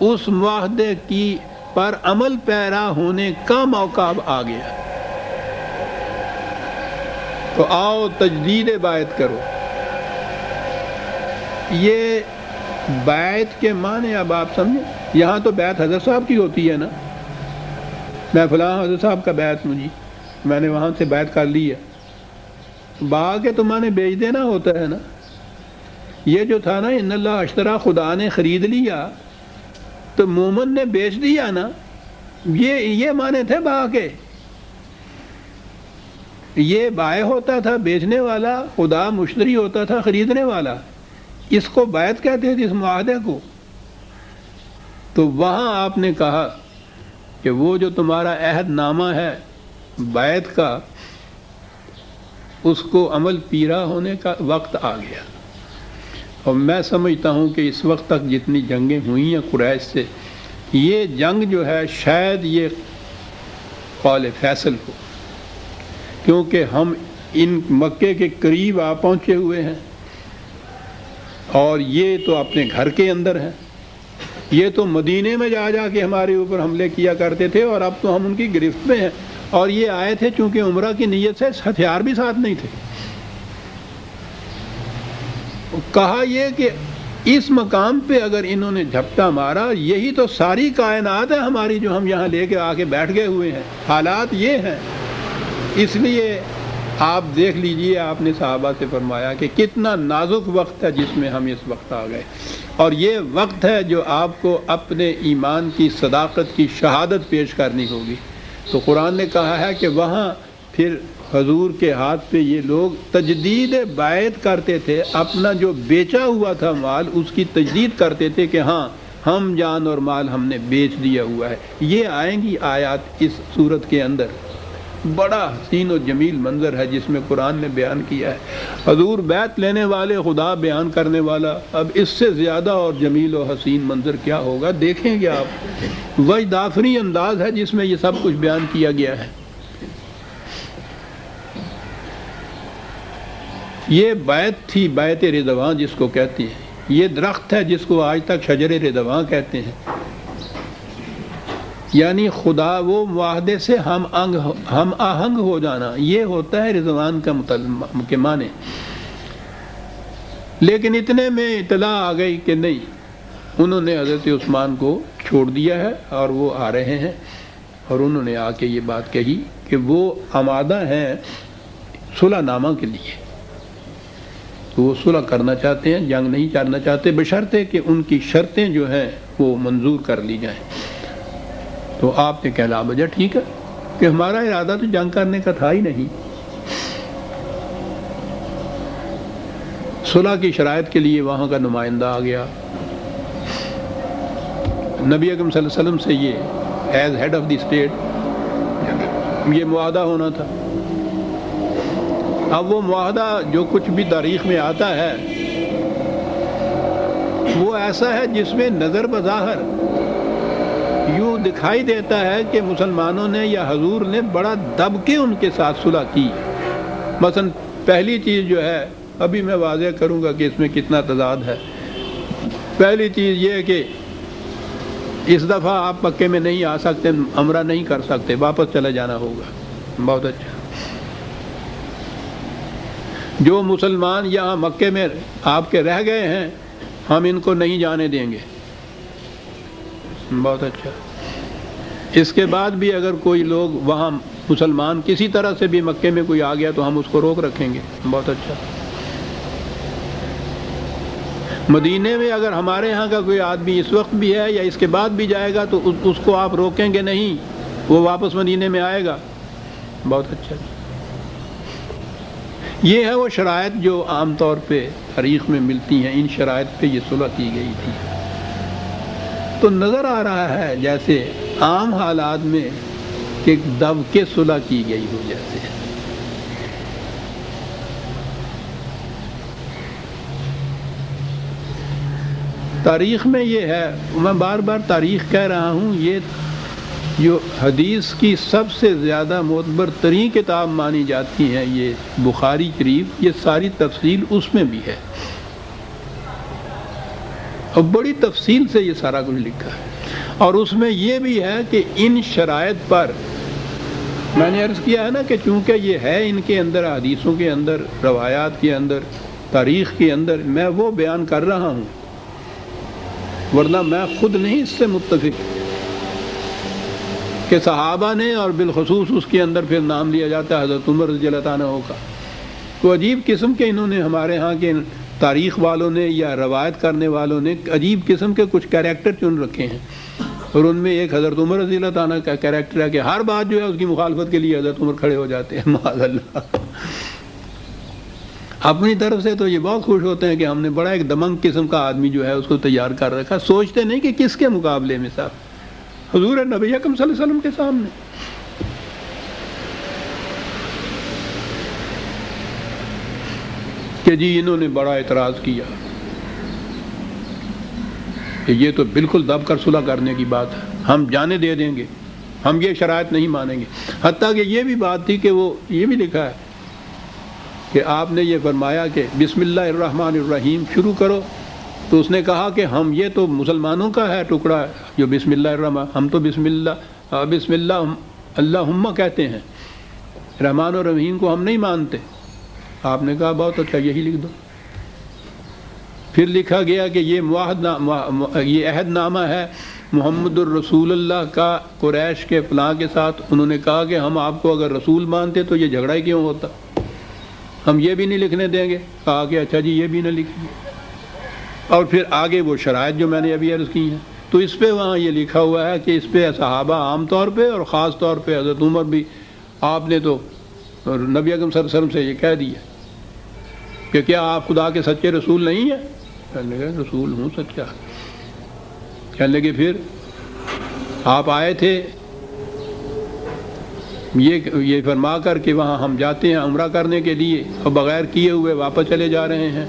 اس معاہدے کی پر عمل پیرا ہونے کا موقع اب آ گیا، تو آؤ تجدید بیعت کرو۔ یہ بیعت کے معنی اب آپ سمجھیں، یہاں تو بیعت حضرت صاحب کی ہوتی ہے نا، میں فلاں حضرت صاحب کا بیعت ہوں جی، میں نے وہاں سے بیعت کر لی ہے، باغ کے تمہارے بیچ دینا ہوتا ہے نا۔ یہ جو تھا نا ان اللہ اشترا، خدا نے خرید لیا تو مومن نے بیچ دیا نا، یہ معنی تھے باغ کے۔ یہ بائع ہوتا تھا بیچنے والا، خدا مشتری ہوتا تھا خریدنے والا، اس کو بیعت کہتے تھے، اس معاہدے کو۔ تو وہاں آپ نے کہا کہ وہ جو تمہارا عہد نامہ ہے بیعت کا، اس کو عمل پیرا ہونے کا وقت آ گیا۔ اور میں سمجھتا ہوں کہ اس وقت تک جتنی جنگیں ہوئی ہیں قریش سے، یہ جنگ جو ہے شاید یہ قول فیصل ہو، کیونکہ ہم ان مکے کے قریب آ پہنچے ہوئے ہیں، اور یہ تو اپنے گھر کے اندر ہیں، یہ تو مدینے میں جا جا کے ہمارے اوپر حملے کیا کرتے تھے، اور اب تو ہم ان کی گرفت میں ہیں۔ اور یہ آئے تھے چونکہ عمرہ کی نیت سے، ہتھیار بھی ساتھ نہیں تھے۔ کہا یہ کہ اس مقام پہ اگر انہوں نے جھپٹا مارا، یہی تو ساری کائنات ہے ہماری جو ہم یہاں لے کے آ کے بیٹھ گئے ہوئے ہیں، حالات یہ ہیں۔ اس لیے آپ دیکھ لیجئے، آپ نے صحابہ سے فرمایا کہ کتنا نازک وقت ہے جس میں ہم اس وقت آ گئے، اور یہ وقت ہے جو آپ کو اپنے ایمان کی صداقت کی شہادت پیش کرنی ہوگی۔ تو قرآن نے کہا ہے کہ وہاں پھر حضور کے ہاتھ پہ یہ لوگ تجدید بیعت کرتے تھے، اپنا جو بیچا ہوا تھا مال اس کی تجدید کرتے تھے کہ ہاں ہم جان اور مال ہم نے بیچ دیا ہوا ہے۔ یہ آئیں گی آیات اس صورت کے اندر۔ بڑا حسین و جمیل منظر ہے جس میں قرآن نے بیان کیا ہے۔ حضور بیعت لینے والے، خدا بیان کرنے والا، اب اس سے زیادہ اور جمیل و حسین منظر کیا ہوگا؟ دیکھیں گے آپ، وجد آفری انداز ہے جس میں یہ سب کچھ بیان کیا گیا ہے۔ یہ بیعت تھی، بیعت رضوان جس کو کہتے ہیں۔ یہ درخت ہے جس کو آج تک شجر رضوان کہتے ہیں، یعنی خدا وہ معاہدے سے ہم آہنگ ہو جانا، یہ ہوتا ہے رضوان کے معنی۔ لیکن اتنے میں اطلاع آ گئی کہ نہیں، انہوں نے حضرت عثمان کو چھوڑ دیا ہے اور وہ آ رہے ہیں، اور انہوں نے آ کے یہ بات کہی کہ وہ آمادہ ہیں صلح نامہ کے لیے، تو وہ صلح کرنا چاہتے ہیں، جنگ نہیں کرنا چاہتے، بشرطے کہ ان کی شرطیں جو ہیں وہ منظور کر لی جائیں۔ تو آپ نے کہا بجا ٹھیک ہے، کہ ہمارا ارادہ تو جنگ کرنے کا تھا ہی نہیں۔ صلح کی شرائط کے لیے وہاں کا نمائندہ آ گیا، نبی اکرم صلی اللہ علیہ وسلم سے یہ as head of the state یہ معاہدہ ہونا تھا۔ اب وہ معاہدہ جو کچھ بھی تاریخ میں آتا ہے وہ ایسا ہے جس میں نظر بظاہر یوں دکھائی دیتا ہے کہ مسلمانوں نے یا حضور نے بڑا دب کے ان کے ساتھ صلح کی۔ مثلا پہلی چیز جو ہے، ابھی میں واضح کروں گا کہ اس میں کتنا تضاد ہے۔ پہلی چیز یہ ہے کہ اس دفعہ آپ مکے میں نہیں آ سکتے، عمرہ نہیں کر سکتے، واپس چلے جانا ہوگا۔ بہت اچھا، جو مسلمان یہاں مکے میں آپ کے رہ گئے ہیں ہم ان کو نہیں جانے دیں گے۔ بہت اچھا، اس کے بعد بھی اگر کوئی لوگ وہاں مسلمان کسی طرح سے بھی مکے میں کوئی آ گیا تو ہم اس کو روک رکھیں گے۔ بہت اچھا، مدینے میں اگر ہمارے ہاں کا کوئی آدمی اس وقت بھی ہے یا اس کے بعد بھی جائے گا تو اس کو آپ روکیں گے نہیں، وہ واپس مدینے میں آئے گا۔ بہت اچھا، یہ ہے وہ شرائط جو عام طور پہ تاریخ میں ملتی ہیں، ان شرائط پہ یہ صلح کی گئی تھی۔ تو نظر آ رہا ہے جیسے عام حالات میں کہ دب کے صلح کی گئی ہو جیسے۔ تاریخ میں یہ ہے، میں بار بار تاریخ کہہ رہا ہوں، یہ جو حدیث کی سب سے زیادہ معتبر ترین کتاب مانی جاتی ہے یہ بخاری شریف، یہ ساری تفصیل اس میں بھی ہے، اور بڑی تفصیل سے یہ سارا کچھ لکھا ہے۔ اور اس میں یہ بھی ہے کہ ان شرائط پر میں نے عرض کیا ہے نا کہ چونکہ یہ ہے ان کے اندر، حدیثوں کے اندر، روایات کے اندر، تاریخ کے اندر، میں وہ بیان کر رہا ہوں، ورنہ میں خود نہیں اس سے متفق کہ صحابہ نے، اور بالخصوص اس کے اندر پھر نام لیا جاتا ہے حضرت عمر رضی اللہ تعالیٰ عنہ کا۔ تو عجیب قسم کے انہوں نے، ہمارے ہاں کے تاریخ والوں نے یا روایت کرنے والوں نے عجیب قسم کے کچھ کیریکٹر چن رکھے ہیں، اور ان میں ایک حضرت عمر رضی اللہ تعالیٰ کا کیریکٹر ہے کہ ہر بات جو ہے اس کی مخالفت کے لیے حضرت عمر کھڑے ہو جاتے ہیں، معاذ اللہ۔ اپنی طرف سے تو یہ بہت خوش ہوتے ہیں کہ ہم نے بڑا ایک دمنگ قسم کا آدمی جو ہے اس کو تیار کر رکھا، سوچتے نہیں کہ کس کے مقابلے میں صاحب حضور نبی اکرم صلی اللہ علیہ وسلم کے سامنے. کہ جی انہوں نے بڑا اعتراض کیا کہ یہ تو بالکل دب کر صلح کرنے کی بات ہے، ہم جانے دے دیں گے، ہم یہ شرائط نہیں مانیں گے. حتیٰ کہ یہ بھی بات تھی کہ وہ یہ بھی لکھا ہے کہ آپ نے یہ فرمایا کہ بسم اللہ الرحمن الرحیم شروع کرو، تو اس نے کہا کہ ہم یہ تو مسلمانوں کا ہے ٹکڑا جو بسم اللہ الرحمن، ہم تو بسم اللہ اللہم کہتے ہیں، رحمان اور رحیم کو ہم نہیں مانتے. آپ نے کہا بہت اچھا یہی لکھ دو. پھر لکھا گیا کہ یہ عہد نامہ ہے محمد الرسول اللہ کا قریش کے فلاں کے ساتھ. انہوں نے کہا کہ ہم آپ کو اگر رسول مانتے تو یہ جھگڑا ہی کیوں ہوتا، ہم یہ بھی نہیں لکھنے دیں گے. کہا کہ اچھا جی یہ بھی نہ لکھیے. اور پھر آگے وہ شرائط جو میں نے ابھی عرض کی ہیں، تو اس پہ وہاں یہ لکھا ہوا ہے کہ اس پہ صحابہ عام طور پہ اور خاص طور پہ حضرت عمر بھی، آپ نے تو نبی اکرم صلی اللہ علیہ وسلم سے یہ کہہ دیا کہ کیا آپ خدا کے سچے رسول نہیں ہیں؟ کہنے لگے رسول ہوں سچا. کہنے لگے پھر آپ آئے تھے یہ فرما کر کہ وہاں ہم جاتے ہیں عمرہ کرنے کے لیے اور بغیر کیے ہوئے واپس چلے جا رہے ہیں.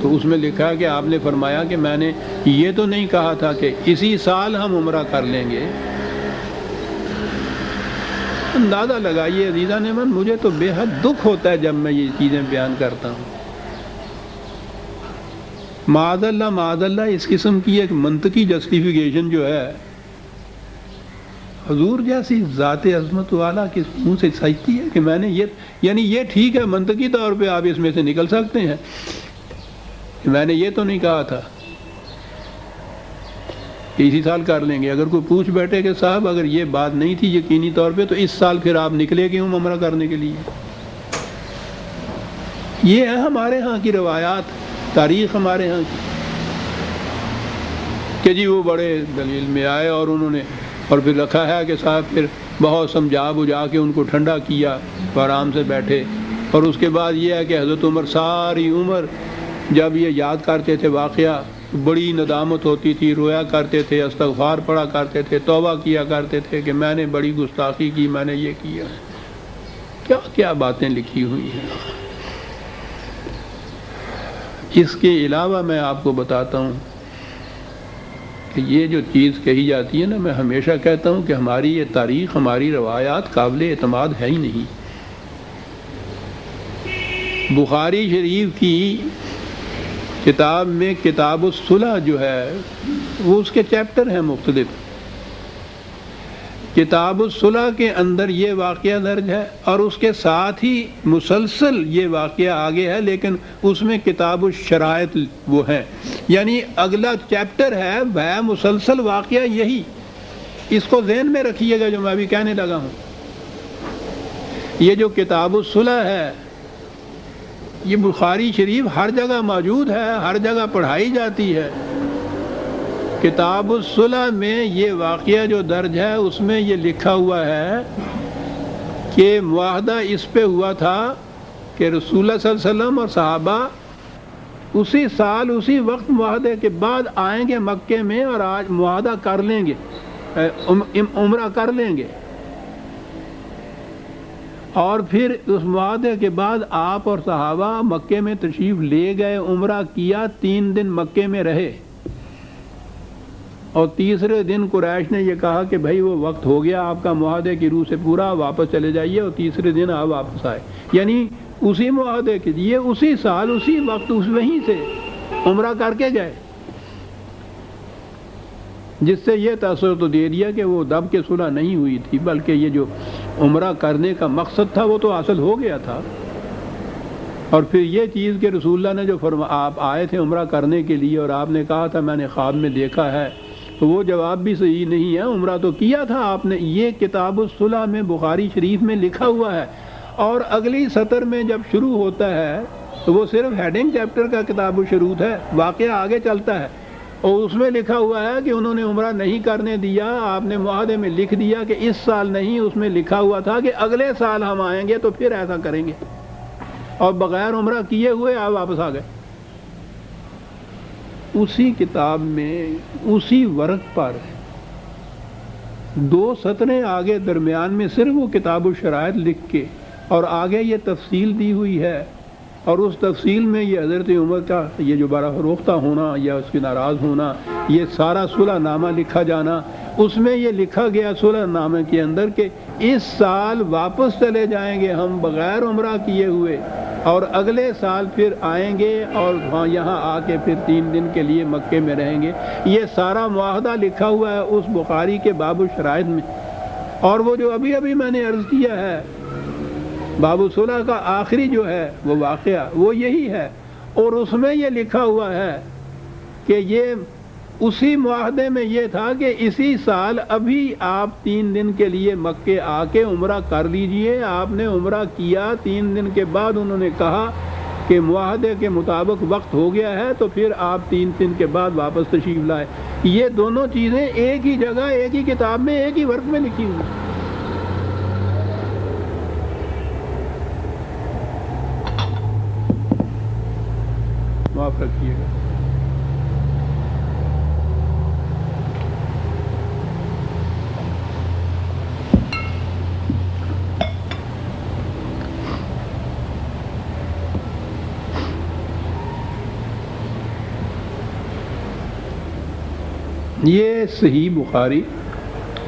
تو اس میں لکھا کہ آپ نے فرمایا کہ میں نے یہ تو نہیں کہا تھا کہ اسی سال ہم عمرہ کر لیں گے. اندازہ لگائیے عزیزان من، مجھے تو بے حد دکھ ہوتا ہے جب میں یہ چیزیں بیان کرتا ہوں. معاذ اللہ اس قسم کی ایک منطقی جسٹیفیکیشن جو ہے حضور جیسی ذات عظمت والا کے منہ سے سچتی ہے کہ میں نے یہ ٹھیک ہے منطقی طور پہ آپ اس میں سے نکل سکتے ہیں کہ میں نے یہ تو نہیں کہا تھا کہ اسی سال کر لیں گے. اگر کوئی پوچھ بیٹھے کہ صاحب اگر یہ بات نہیں تھی یقینی طور پہ تو اس سال پھر آپ نکلے کیوں عمرہ کرنے کے لیے؟ یہ ہے ہمارے ہاں کی روایات، تاریخ ہمارے ہاں کی کہ جی وہ بڑے دلیل میں آئے اور انہوں نے اور پھر رکھا ہے کہ صاحب پھر بہت سمجھا بجھا کے ان کو ٹھنڈا کیا تو آرام سے بیٹھے. اور اس کے بعد یہ ہے کہ حضرت عمر ساری عمر جب یہ یاد کرتے تھے واقعہ بڑی ندامت ہوتی تھی، رویا کرتے تھے، استغفار پڑھا کرتے تھے، توبہ کیا کرتے تھے کہ میں نے بڑی گستاخی کی، میں نے یہ کیا. کیا کیا باتیں لکھی ہوئی ہیں. اس کے علاوہ میں آپ کو بتاتا ہوں کہ یہ جو چیز کہی جاتی ہے نا، میں ہمیشہ کہتا ہوں کہ ہماری یہ تاریخ، ہماری روایات قابل اعتماد ہے ہی نہیں. بخاری شریف کی کتاب میں کتاب الصلح جو ہے وہ اس کے چیپٹر ہیں مختلف. کتاب الصلح کے اندر یہ واقعہ درج ہے اور اس کے ساتھ ہی مسلسل یہ واقعہ آگے ہے، لیکن اس میں کتاب الشرائط وہ ہے، یعنی اگلا چیپٹر ہے وہ مسلسل واقعہ یہی. اس کو ذہن میں رکھیے گا جو میں ابھی کہنے لگا ہوں. یہ جو کتاب الصلح ہے یہ بخاری شریف ہر جگہ موجود ہے، ہر جگہ پڑھائی جاتی ہے. کتاب الصلح میں یہ واقعہ جو درج ہے اس میں یہ لکھا ہوا ہے کہ معاہدہ اس پہ ہوا تھا کہ رسول اللہ صلی اللہ علیہ وسلم اور صحابہ اسی سال اسی وقت معاہدے کے بعد آئیں گے مکے میں اور آج معاہدہ کر لیں گے، عمرہ کر لیں گے. اور پھر اس معاہدے کے بعد آپ اور صحابہ مکے میں تشریف لے گئے، عمرہ کیا، 3 دن مکے میں رہے. اور تیسرے دن قریش نے یہ کہا کہ بھائی وہ وقت ہو گیا آپ کا معاہدے کی روح سے پورا، واپس چلے جائیے. اور تیسرے دن آپ واپس آئے، یعنی اسی معاہدے کے لیے اسی سال اسی وقت وہیں سے عمرہ کر کے گئے، جس سے یہ تاثر تو دے دیا کہ وہ دب کے صلح نہیں ہوئی تھی، بلکہ یہ جو عمرہ کرنے کا مقصد تھا وہ تو حاصل ہو گیا تھا. اور پھر یہ چیز کہ رسول اللہ نے جو آپ آئے تھے عمرہ کرنے کے لیے اور آپ نے کہا تھا میں نے خواب میں دیکھا ہے، تو وہ جواب بھی صحیح نہیں ہے. عمرہ تو کیا تھا آپ نے. یہ کتاب الصلح میں بخاری شریف میں لکھا ہوا ہے. اور اگلی سطر میں جب شروع ہوتا ہے تو وہ صرف ہیڈنگ چیپٹر کا کتاب الشروط ہے، واقعہ آگے چلتا ہے اور اس میں لکھا ہوا ہے کہ انہوں نے عمرہ نہیں کرنے دیا. آپ نے معاہدے میں لکھ دیا کہ اس سال نہیں، اس میں لکھا ہوا تھا کہ اگلے سال ہم آئیں گے تو پھر ایسا کریں گے، اور بغیر عمرہ کیے ہوئے آپ واپس آ گئے. اسی کتاب میں اسی ورق پر 2 سطریں آگے درمیان میں صرف وہ کتاب الشرائط لکھ کے اور آگے یہ تفصیل دی ہوئی ہے، اور اس تفصیل میں یہ حضرت عمر کا یہ جو بارہ فروختہ ہونا یا اس کی ناراض ہونا، یہ سارا صلح نامہ لکھا جانا، اس میں یہ لکھا گیا صلح نامے کے اندر کہ اس سال واپس چلے جائیں گے ہم بغیر عمرہ کیے ہوئے، اور اگلے سال پھر آئیں گے اور یہاں آ کے پھر 3 دن کے لیے مکے میں رہیں گے۔ یہ سارا معاہدہ لکھا ہوا ہے اس بخاری کے باب الشرائط میں۔ اور وہ جو ابھی میں نے عرض کیا ہے باب الصلح کا آخری جو ہے وہ واقعہ وہ یہی ہے، اور اس میں یہ لکھا ہوا ہے کہ یہ اسی معاہدے میں یہ تھا کہ اسی سال ابھی آپ 3 دن کے لیے مکے آ کے عمرہ کر لیجئے۔ آپ نے عمرہ کیا، 3 دن کے بعد انہوں نے کہا کہ معاہدے کے مطابق وقت ہو گیا ہے، تو پھر آپ 3 دن کے بعد واپس تشریف لائے۔ یہ دونوں چیزیں ایک ہی جگہ، ایک ہی کتاب میں، ایک ہی ورق میں لکھی ہوئی ہیں۔ معاف رکھیے گا۔ یہ صحیح بخاری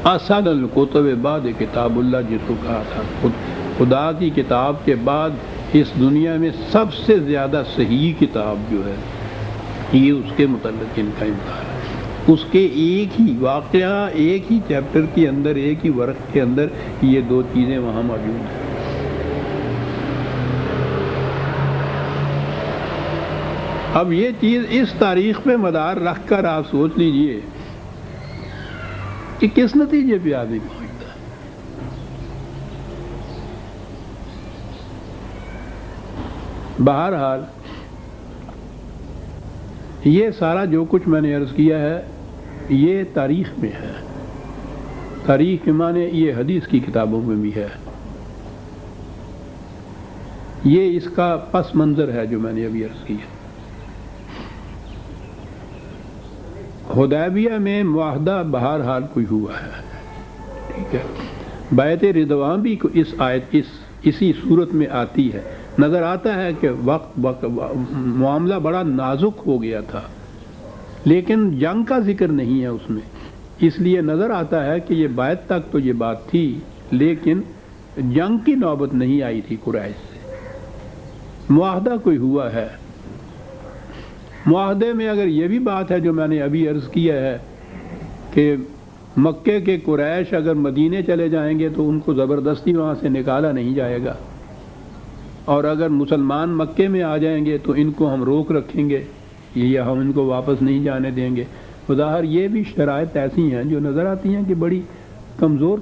اصل الکتب بعد کتاب اللہ جس کو کہا تھا، خدا کی کتاب کے بعد اس دنیا میں سب سے زیادہ صحیح کتاب جو ہے، یہ اس کے متعلق ان کا امتحان ہے۔ اس کے ایک ہی واقعہ، ایک ہی چیپٹر کے اندر، ایک ہی ورق کے اندر یہ 2 چیزیں وہاں موجود ہیں۔ اب یہ چیز اس تاریخ پہ مدار رکھ کر آپ سوچ لیجئے کہ کس نتیجے پہ آدمی پہنچتا ہے۔ بہرحال یہ سارا جو کچھ میں نے عرض کیا ہے یہ تاریخ میں ہے، تاریخ کے معنی یہ حدیث کی کتابوں میں بھی ہے۔ یہ اس کا پس منظر ہے جو میں نے ابھی عرض کیا۔ حدیبیہ میں معاہدہ بہرحال کوئی ہوا ہے، ٹھیک ہے۔ بیعت رضوان بھی اس آیت اسی صورت میں آتی ہے۔ نظر آتا ہے کہ وقت معاملہ بڑا نازک ہو گیا تھا، لیکن جنگ کا ذکر نہیں ہے اس میں، اس لیے نظر آتا ہے کہ یہ بیعت تک تو یہ بات تھی، لیکن جنگ کی نوبت نہیں آئی تھی قریش سے۔ معاہدہ کوئی ہوا ہے۔ معاہدے میں اگر یہ بھی بات ہے جو میں نے ابھی عرض کیا ہے کہ مکے کے قریش اگر مدینے چلے جائیں گے تو ان کو زبردستی وہاں سے نکالا نہیں جائے گا، اور اگر مسلمان مکے میں آ جائیں گے تو ان کو ہم روک رکھیں گے یا ہم ان کو واپس نہیں جانے دیں گے۔ بظاہر یہ بھی شرائط ایسی ہیں جو نظر آتی ہیں کہ بڑی کمزور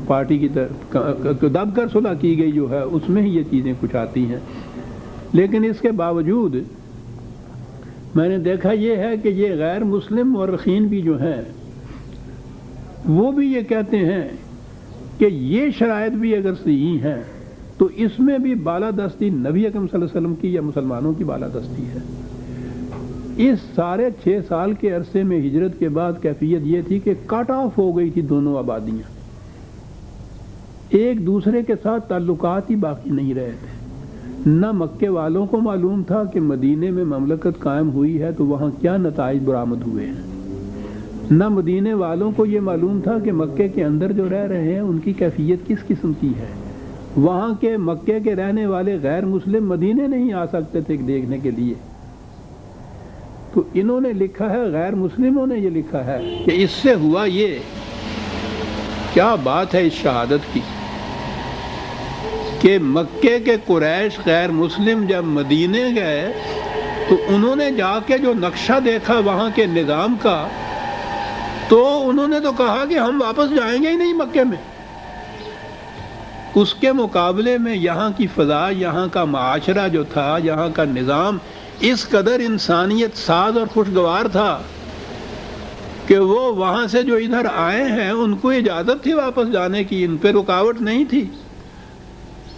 پارٹی کی طرف دب کر صلح کی گئی جو ہے، اس میں ہی یہ چیزیں کچھ آتی ہیں۔ لیکن اس کے باوجود میں نے دیکھا یہ ہے کہ یہ غیر مسلم مورخین بھی جو ہیں وہ بھی یہ کہتے ہیں کہ یہ شرائط بھی اگر صحیح ہیں تو اس میں بھی بالادستی نبی اکرم صلی اللہ علیہ وسلم کی یا مسلمانوں کی بالادستی ہے۔ اس سارے 6 سال کے عرصے میں ہجرت کے بعد کیفیت یہ تھی کہ کٹ آف ہو گئی تھی دونوں آبادیاں، ایک دوسرے کے ساتھ تعلقات ہی باقی نہیں رہے تھے۔ نہ مکے والوں کو معلوم تھا کہ مدینے میں مملکت قائم ہوئی ہے تو وہاں کیا نتائج برآمد ہوئے ہیں، نہ مدینے والوں کو یہ معلوم تھا کہ مکے کے اندر جو رہ رہے ہیں ان کی کیفیت کس قسم کی ہے۔ وہاں کے مکے کے رہنے والے غیر مسلم مدینے نہیں آ سکتے تھے دیکھنے کے لیے، تو انہوں نے لکھا ہے، غیر مسلموں نے یہ لکھا ہے کہ اس سے ہوا یہ کیا بات ہے اس شہادت کی کہ مکے کے قریش غیر مسلم جب مدینے گئے تو انہوں نے جا کے جو نقشہ دیکھا وہاں کے نظام کا تو انہوں نے تو کہا کہ ہم واپس جائیں گے ہی نہیں مکے میں۔ اس کے مقابلے میں یہاں کی فضا، یہاں کا معاشرہ جو تھا، یہاں کا نظام اس قدر انسانیت ساز اور خوشگوار تھا کہ وہ وہاں سے جو ادھر آئے ہیں ان کو اجازت تھی واپس جانے کی، ان پہ رکاوٹ نہیں تھی۔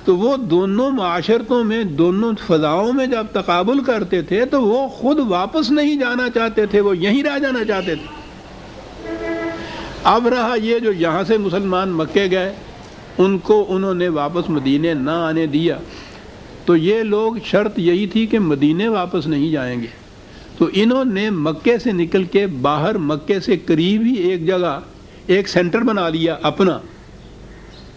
تو وہ دونوں معاشرتوں میں، دونوں فضاؤں میں جب تقابل کرتے تھے تو وہ خود واپس نہیں جانا چاہتے تھے، وہ یہیں رہ جانا چاہتے تھے۔ اب رہا یہ جو یہاں سے مسلمان مکے گئے ان کو انہوں نے واپس مدینے نہ آنے دیا، تو یہ لوگ شرط یہی تھی کہ مدینے واپس نہیں جائیں گے، تو انہوں نے مکے سے نکل کے باہر مکے سے قریب ہی ایک جگہ ایک سینٹر بنا لیا اپنا۔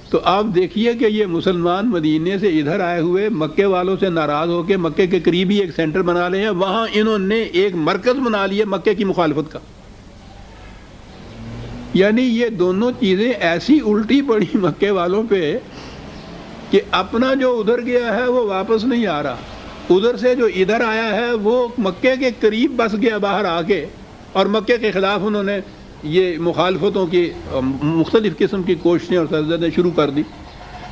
تو آپ دیکھیے کہ یہ مسلمان مدینے سے ادھر آئے ہوئے مکے والوں سے ناراض ہو کے مکے کے قریب ہی ایک سینٹر بنا لے ہیں، وہاں انہوں نے ایک مرکز بنا لیا مکے کی مخالفت کا۔ یعنی یہ دونوں چیزیں ایسی الٹی پڑی مکے والوں پہ کہ اپنا جو ادھر گیا ہے وہ واپس نہیں آ رہا، ادھر سے جو ادھر آیا ہے وہ مکے کے قریب بس گیا باہر آ کے، اور مکے کے خلاف انہوں نے یہ مخالفتوں کی مختلف قسم کی کوششیں اور سرزدیں شروع کر دی۔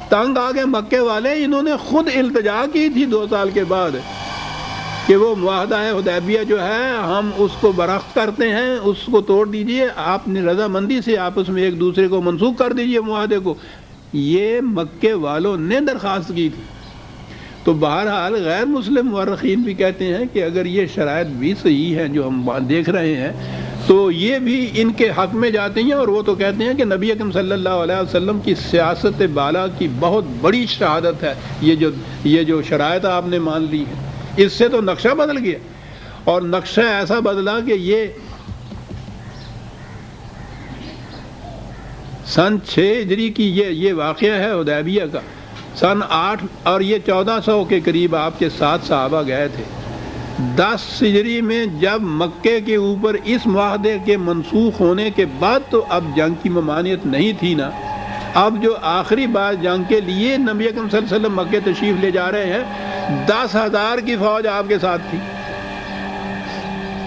تنگ آ گئے مکے والے، انہوں نے خود التجا کی تھی 2 سال کے بعد کہ وہ معاہدہ حدیبیہ جو ہے ہم اس کو برعکس کرتے ہیں، اس کو توڑ دیجئے، آپ نے رضامندی سے آپس میں ایک دوسرے کو منسوخ کر دیجئے معاہدے کو۔ یہ مکے والوں نے درخواست کی تھی۔ تو بہرحال غیر مسلم مورخین بھی کہتے ہیں کہ اگر یہ شرائط بھی صحیح ہیں جو ہم دیکھ رہے ہیں تو یہ بھی ان کے حق میں جاتے ہیں، اور وہ تو کہتے ہیں کہ نبی اکرم صلی اللہ علیہ وسلم کی سیاست بالا کی بہت بڑی شہادت ہے یہ جو شرائط آپ نے مان لی ہے۔ اس سے تو نقشہ بدل گیا، اور نقشہ ایسا بدلا کہ یہ سن 6 ہجری کی یہ واقعہ ہے حدیبیہ کا، سن 8 اور یہ 1400 کے قریب آپ کے 7 صحابہ گئے تھے۔ 10 ہجری میں جب مکے کے اوپر اس معاہدے کے منسوخ ہونے کے بعد تو اب جنگ کی ممانعت نہیں تھی نا، اب جو آخری بار جنگ کے لیے نبی اکرم صلی اللہ علیہ وسلم مکے تشریف لے جا رہے ہیں، 10,000 کی فوج آپ کے ساتھ تھی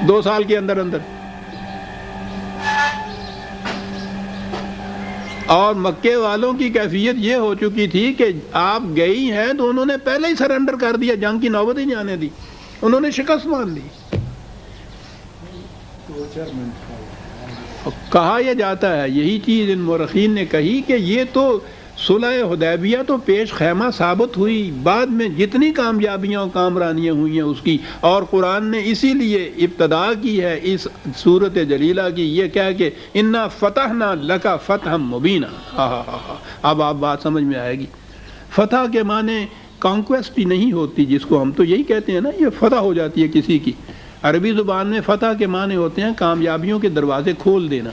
2 سال کے اندر اندر، اور مکے والوں کی کیفیت یہ ہو چکی تھی کہ آپ گئی ہیں تو انہوں نے پہلے ہی سرنڈر کر دیا، جنگ کی نوبت ہی نہیں آنے دی، انہوں نے شکست مان لی۔ کہا یہ جاتا ہے، یہی چیز ان مورخین نے کہی کہ یہ تو صلح حدیبیہ تو پیش خیمہ ثابت ہوئی، بعد میں جتنی کامیابیاں اور کامرانیاں ہوئی ہیں اس کی، اور قرآن نے اسی لیے ابتدا کی ہے اس سورت جلیلہ کی یہ کہہ کہ انا فتحنا لک فتحا مبینا۔ اب آپ بات سمجھ میں آئے گی۔ فتح کے معنی کانکویسٹ ہی نہیں ہوتی، جس کو ہم تو یہی کہتے ہیں نا، یہ فتح ہو جاتی ہے کسی کی۔ عربی زبان میں فتح کے معنی ہوتے ہیں کامیابیوں کے دروازے کھول دینا۔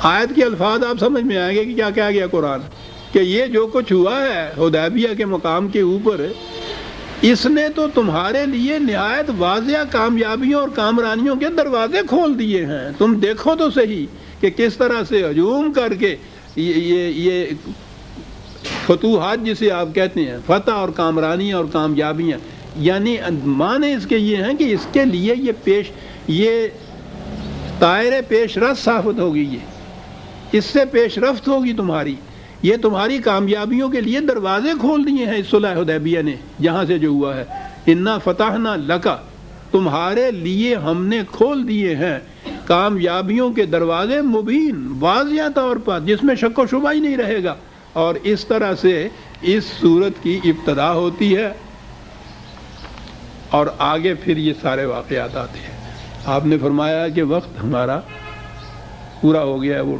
آیت کے الفاظ آپ سمجھ میں آئیں گے کہ کیا کہا گیا قرآن، کہ یہ جو کچھ ہوا ہے حدیبیہ کے مقام کے اوپر، اس نے تو تمہارے لیے نہایت واضح کامیابیوں اور کامرانیوں کے دروازے کھول دیے ہیں۔ تم دیکھو تو صحیح کہ کس طرح سے ہجوم کر کے یہ فتوحات جسے آپ کہتے ہیں، فتح اور کامرانیاں اور کامیابیاں، یعنی معنی اس کے یہ ہیں کہ اس کے لیے یہ دائرے پیش رفت ثابت ہوگی، اس سے پیش رفت ہوگی تمہاری، یہ تمہاری کامیابیوں کے لیے دروازے کھول دیے ہیں اس صلح حدیبیہ نے، جہاں سے جو ہوا ہے۔ انا فتحنا لکا، تمہارے لیے ہم نے کھول دیے ہیں کامیابیوں کے دروازے، مبین واضح طور پر، جس میں شک و شبہ ہی نہیں رہے گا۔ اور اس طرح سے اس سورت کی ابتدا ہوتی ہے، اور آگے پھر یہ سارے واقعات آتے ہیں۔ آپ نے فرمایا کہ وقت ہمارا پورا ہو گیا ہے، وہ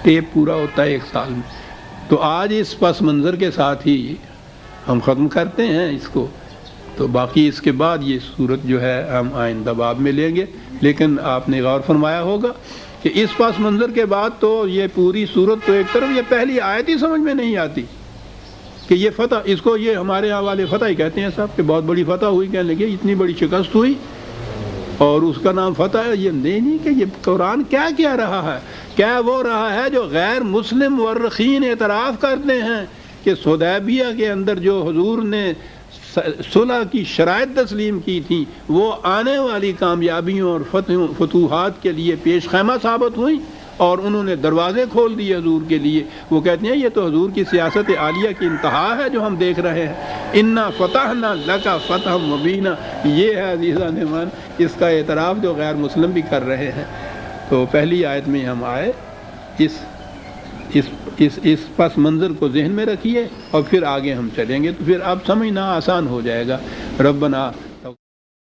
ٹیپ پورا ہوتا ہے 1 سال میں، تو آج اس پس منظر کے ساتھ ہی ہم ختم کرتے ہیں اس کو، تو باقی اس کے بعد یہ صورت جو ہے ہم آئندہ باب میں لیں گے۔ لیکن آپ نے غور فرمایا ہوگا کہ اس پس منظر کے بعد تو یہ پوری صورت تو ایک طرف، یہ پہلی آیت ہی سمجھ میں نہیں آتی کہ یہ فتح، اس کو یہ ہمارے یہاں والے فتح ہی کہتے ہیں صاحب، کہ بہت بڑی فتح ہوئی، کہنے لگے اتنی بڑی شکست ہوئی اور اس کا نام فتح ہے۔ یہ نہیں کہ یہ قرآن کیا کہہ رہا ہے، کیا وہ رہا ہے جو غیر مسلم مورخین اعتراف کرتے ہیں کہ حدیبیہ کے اندر جو حضور نے صلح کی شرائط تسلیم کی تھی وہ آنے والی کامیابیوں اور فتوحات کے لیے پیش خیمہ ثابت ہوئی، اور انہوں نے دروازے کھول دیے حضور کے لیے۔ وہ کہتے ہیں یہ تو حضور کی سیاست عالیہ کی انتہا ہے جو ہم دیکھ رہے ہیں۔ انا فتحنا لک فتحا مبینا، یہ ہے عزیزان ایمان اس کا اعتراف جو غیر مسلم بھی کر رہے ہیں۔ تو پہلی آیت میں ہم آئے، اس پس منظر کو ذہن میں رکھیے اور پھر آگے ہم چلیں گے، تو پھر اب سمجھنا آسان ہو جائے گا۔ ربنا